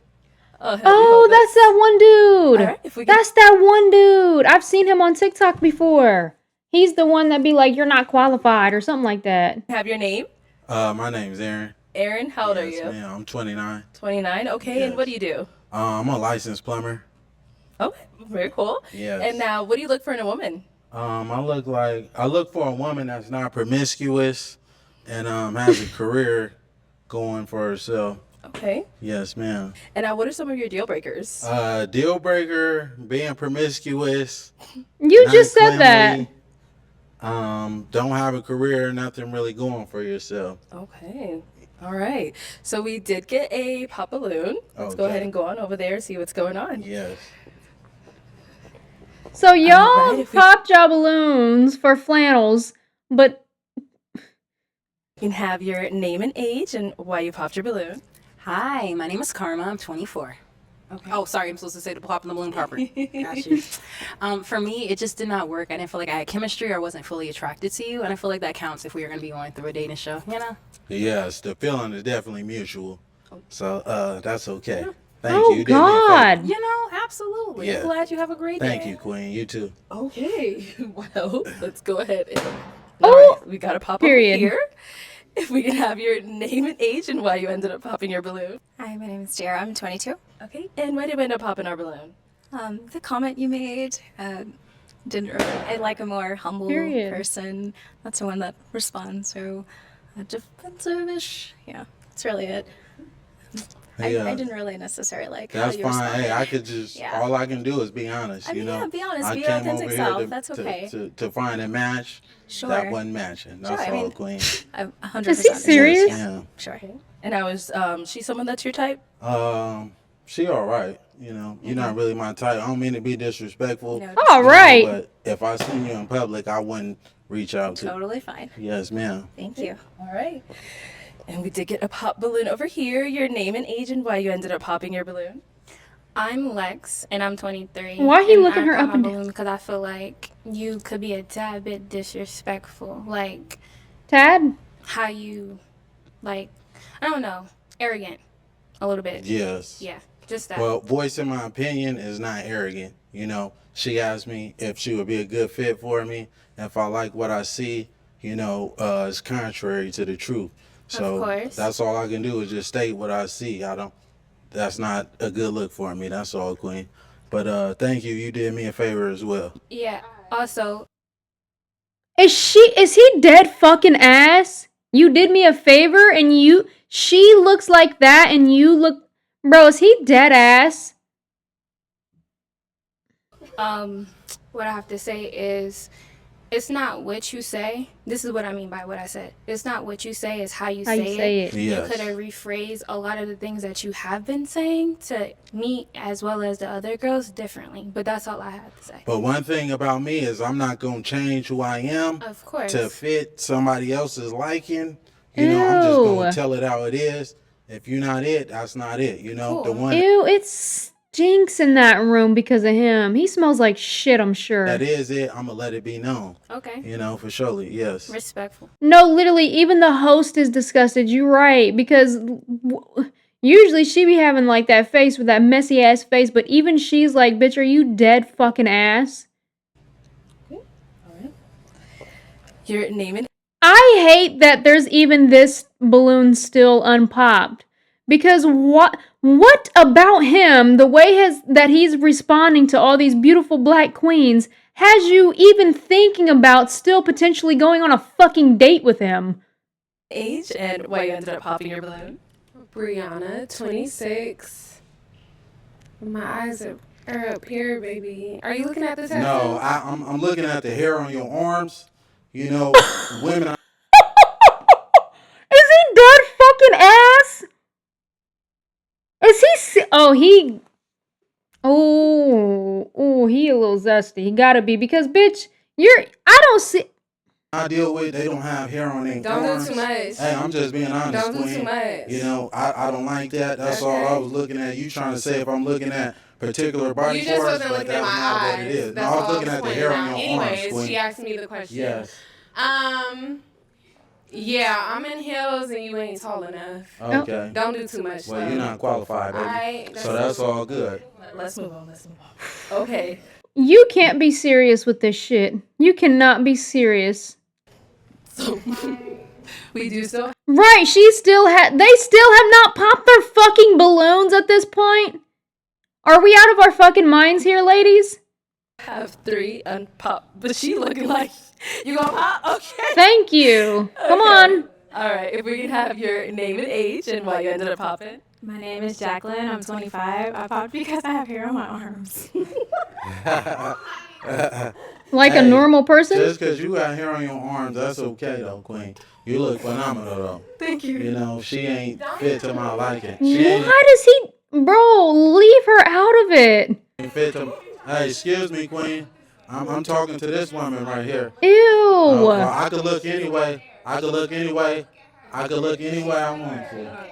that's that one dude. Right, That's that one dude. I've seen him on TikTok before. He's the one that be like, "You're not qualified" or something like that. Have your name? My name's Aaron. Aaron, how old are you? Yes, ma'am. I'm 29. 29, okay, and what do you do? I'm a licensed plumber. Okay, very cool. Yes. And now, what do you look for in a woman? I look for a woman that's not promiscuous and has a career going for herself. Okay. Yes, ma'am. And now, what are some of your deal breakers? Deal breaker, being promiscuous. You not just said that. Don't have a career, nothing really going for yourself. Okay. All right. So we did get a pop balloon. Let's go ahead and go on over there and see what's going on. Yes. So y'all popped y'all balloons for flannels, but you can have your name and age and why you popped your balloon. Hi, my name is Karma. I'm 24. Okay. Oh, sorry. I'm supposed to say the popping the balloon proper. Got you. For me, it just did not work. I didn't feel like I had chemistry or I wasn't fully attracted to you. And I feel like that counts if we were going to be going through a dating show, you know? Yes, the feeling is definitely mutual. So that's okay. Thank Oh, you. You did me a favor. God. You know, absolutely. Yeah. I'm glad you have a great day. Thank you, Queen. You too. Okay. Well, let's go ahead. Oh, we got to pop period. over here. If we can have your name and age and why you ended up popping your balloon. Hi, my name is Jara. I'm 22. Okay. And why did we end up popping our balloon? The comment you made didn't really. I like a more humble Period. person, not someone that responds so defensive-ish. Yeah, that's really it. Hey, I didn't really necessarily like That's how you fine. responded. Hey, I could just all I can do is be honest. I mean, you know, yeah, be honest, I be your came authentic over self. here to, That's okay. to find a match. Sure. That wasn't matching. Sure, That's I all, mean, Queen. I 100%. Is he serious? Yeah. Sure. And I was, she's someone that's your type? She all right. You know, you're not really my type. I don't mean to be disrespectful. No, All right. But if I seen you in public, I wouldn't reach out to. Totally fine. Yes, ma'am. Thank you. All right. And we did get a pop balloon over here. Your name and age and why you ended up popping your balloon. I'm Lex, and I'm 23. Why are you and looking I her pop up my and balloon because I feel like you could be a tad bit disrespectful. Like, Tad? how you, like, I don't know, arrogant a little bit. Yes. Yeah, just that. Well, voicing my opinion is not arrogant. You know, she asked me if she would be a good fit for me. If I like what I see, you know, it's contrary to the truth. So Of course. that's all I can do is just state what I see. That's not a good look for me. That's all, Queen. But thank you. You did me a favor as well. Yeah, also, Is he dead fucking ass? You did me a favor and she looks like that and you look, bro, is he dead ass? what I have to say is, it's not what you say. This is what I mean by what I said. It's not what you say, it's how you say it. You Yes. could have rephrased a lot of the things that you have been saying to me as well as the other girls differently. But that's all I have to say. But one thing about me is I'm not going to change who I am Of course. to fit somebody else's liking. You know, I'm just going Ew. to tell it how it is. If you're not it, that's not it. You know, the one Ew, it stinks in that room because of him. He smells like shit, I'm sure. that is it, I'm going to let it be known. Okay. You know, for surely, yes. Respectful. No, literally, even the host is disgusted. You're right, because usually she be having like that face with that messy ass face, but even she's like, bitch, are you dead fucking ass? Your name and I hate that there's even this balloon still unpopped. Because what about him, the way that he's responding to all these beautiful black queens, has you even thinking about still potentially going on a fucking date with him? age and why you ended up popping your balloon. Brianna, 26. My eyes are up here, baby. Are you looking at the tattoo? No, I'm looking at the hair on your arms. You know, women. Is he dead fucking ass? Is he? He a little zesty. He gotta be because, bitch, I don't see. I deal with, they don't have hair on their Don't arms. do too much. Hey, I'm just being honest, Don't do Queen. too much. You know, I don't like that. That's all I was looking at. You trying to say if I'm looking at particular body You just parts, wasn't but looking at that's my not eyes. what it is. No, That's I was all looking at the pointing hair out. on your Anyways, arms, Queen. she asked me the question. Yes. Yeah, I'm in heels and you ain't tall enough. Okay. Don't do too much. Well, you're not qualified, baby. Alright, So that's all good. Let's move on. Okay. You can't be serious with this shit. You cannot be serious. We do still Right, they still have not popped their fucking balloons at this point. Are we out of our fucking minds here, ladies? have 3 unpopped, but she looking like you gonna pop? Okay. Thank you. Come on. All right. If we can have your name and age and why you ended up popping. My name is Jacqueline. I'm 25. I popped because I have hair on my arms. Like a normal person? Just because you got hair on your arms, that's okay, though, Queen. You look phenomenal, though. Thank you. You know, she ain't fit to my liking. She ain't Why does he... Bro, leave her out of it. fit to... Hey, excuse me, Queen. I'm talking to this woman right here. Ew. Well, I could look anyway. I could look any way I want to.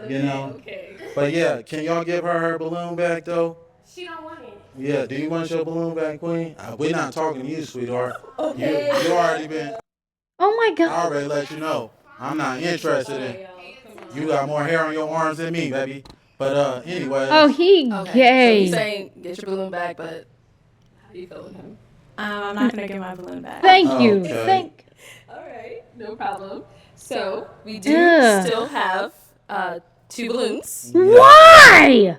You know? But yeah, can y'all give her balloon back, though? She don't want it. Yeah, do you want your balloon back, Queen? We're not talking to you, sweetheart. Okay. You already been... Oh my god. I already let you know. I'm not interested in... You got more hair on your arms than me, baby. But anyway. Oh, he Okay. gay. So he's saying get your balloon back, but how do you feel with him? I'm not going to get my balloon back. Thank you. Okay. All right, no problem. So we do Ugh. still have 2 balloons. Why?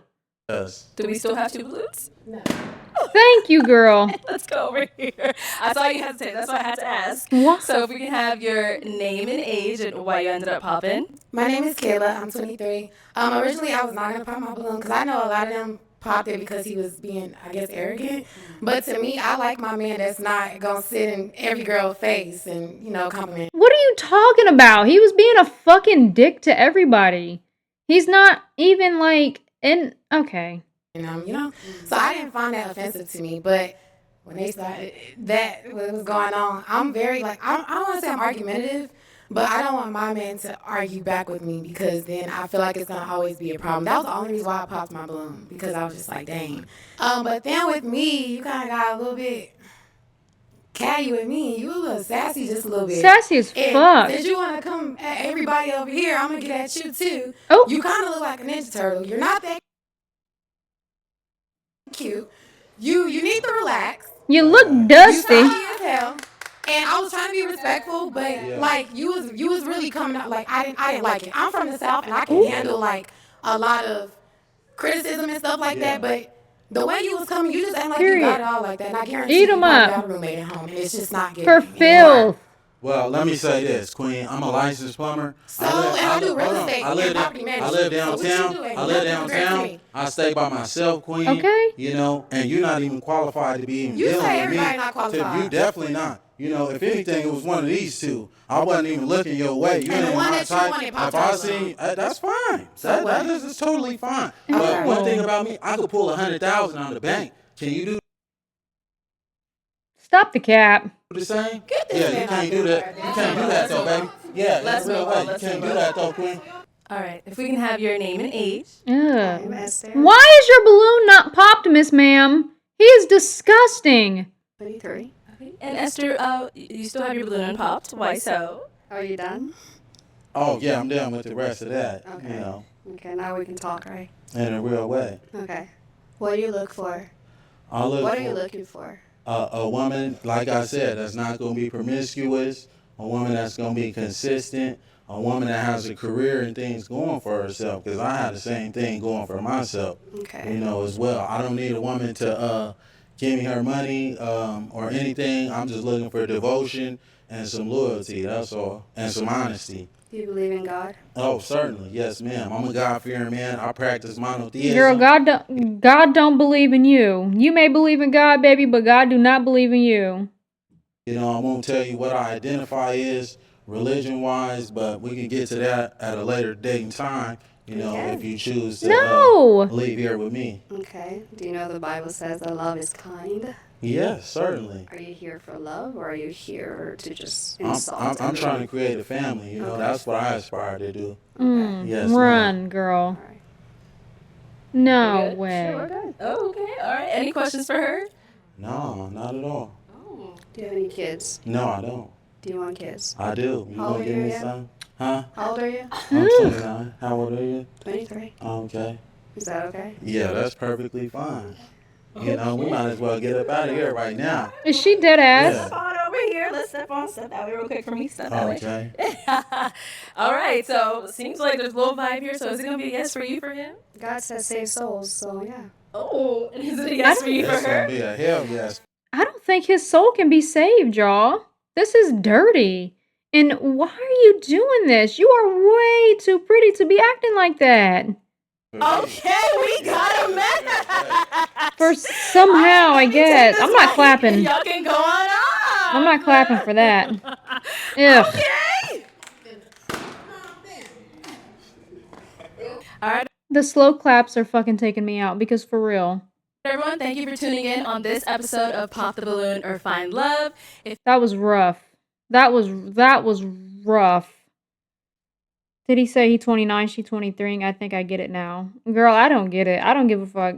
Yes. Do we still have 2 balloons? No. Thank you, girl. Let's go over here. I saw you hesitate. That's why I had to ask. What? So if we can have your name and age and why you ended up popping. My name is Kayla. I'm 23. Originally, I was not going to pop my balloon because I know a lot of them popped it because he was being, I guess, arrogant. But to me, I like my man that's not going to sit in every girl's face and, you know, compliment. What are you talking about? He was being a fucking dick to everybody. He's not even like... And okay. You know. So I didn't find that offensive to me, but when they started what was going on, I'm very like I don't want to say I'm argumentative, but I don't want my man to argue back with me because then I feel like it's gonna always be a problem. That was the only reason why I popped my balloon because I was just like, dang. But then with me, you kind of got a little bit catty with me. You a little sassy, just a little bit. Sassy as fuck. Since you want to come at everybody over here, I'm gonna get at you too. Oh. You kind of look like a Ninja Turtle. You're not that cute. You need to relax. You look dusty. You salty as hell. And I was trying to be respectful, but like you was really coming out like I didn't like it. I'm from the South and I can handle like a lot of criticism and stuff like that, but the way you was coming, you just act like you got it all like that. And I guarantee Eat 'em you up. got a roommate at home and it's just not good. For filth. Well, let me say this, Queen. I'm a licensed plumber. I do real estate and property management. I live downtown. So what you doing? I live Nothing compared to downtown. me. I stay by myself, Queen. Okay. You know, and you're not even qualified to be even You dealing say with me. everybody not qualified. You definitely not. You know, if anything, it was one of these two. I wasn't even looking your way. You And the ain't one my that you type. wanted If popped I out seen, on. that's fine. So That is totally fine. But one thing about me, I could pull 100,000 out of the bank. Can you do Stop the cap. the same? Get this Yeah, you man can't out do there. that. You can't do that though, baby. Yeah, Let's in a real move on, way. You let's can't move do on. that though, Queen. All right, if we can have your name and age. Ugh. Esther. Why is your balloon not popped, Miss Ma'am? He is disgusting. 23. And Esther, you still have your balloon unpopped. Why so? Are you done? Oh yeah, I'm done with the rest of that. Okay. You know, Okay, now we can talk, right? in a real way. Okay. What do you look for? I look What for are you looking for? a woman, like I said, that's not going to be promiscuous. A woman that's going to be consistent. A woman that has a career and things going for herself. Because I had the same thing going for myself. Okay. You know, as well. I don't need a woman to give me her money or anything. I'm just looking for devotion and some loyalty. That's all, and some honesty. Do you believe in God? Oh, certainly. Yes, ma'am. I'm a God-fearing man. I practice monotheism. Girl, God don't believe in you. You may believe in God, baby, but God do not believe in you. You know, I won't tell you what I identify as religion-wise, but we can get to that at a later date and time, you know, if you choose to No. leave here with me. Okay. Do you know the Bible says that love is kind? Yes, certainly. Are you here for love or are you here to just I'm insult? I'm trying to create a family, you know, Okay. that's what I aspire to do. Yes, Run, girl. No Good? way. Sure, we're good. Oh, okay. All right. Any questions for her? No, not at all. Do you have any kids? No, I don't. Do you want kids? I do. You How old gonna are give you me again? some? Huh? How old are you? I'm 29. How old are you? 23. Okay. Is that okay? Yeah, that's perfectly fine. You know, we might as well get up out of here right now. Is she dead ass? Step on over here. Let's step that way real quick for me. Step that way. Okay. All right. So seems like there's a little vibe here. So is it gonna be a yes for you for him? God says save souls, so yeah. Oh, and is it a yes for you for That's her? gonna be a hell yes. I don't think his soul can be saved, y'all. This is dirty. And why are you doing this? You are way too pretty to be acting like that. Okay, we got a man. For somehow, I guess. I'm not clapping. Y'all can go on up. I'm not clapping for that. Ugh. Okay. All right, The slow claps are fucking taking me out because for real. everyone. Thank you for tuning in on this episode of Pop the Balloon or Find Love. That was rough. That was rough. Did he say he 29, she 23? I think I get it now. Girl, I don't get it. I don't give a fuck.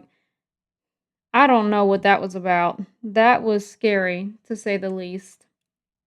I don't know what that was about. That was scary, to say the least.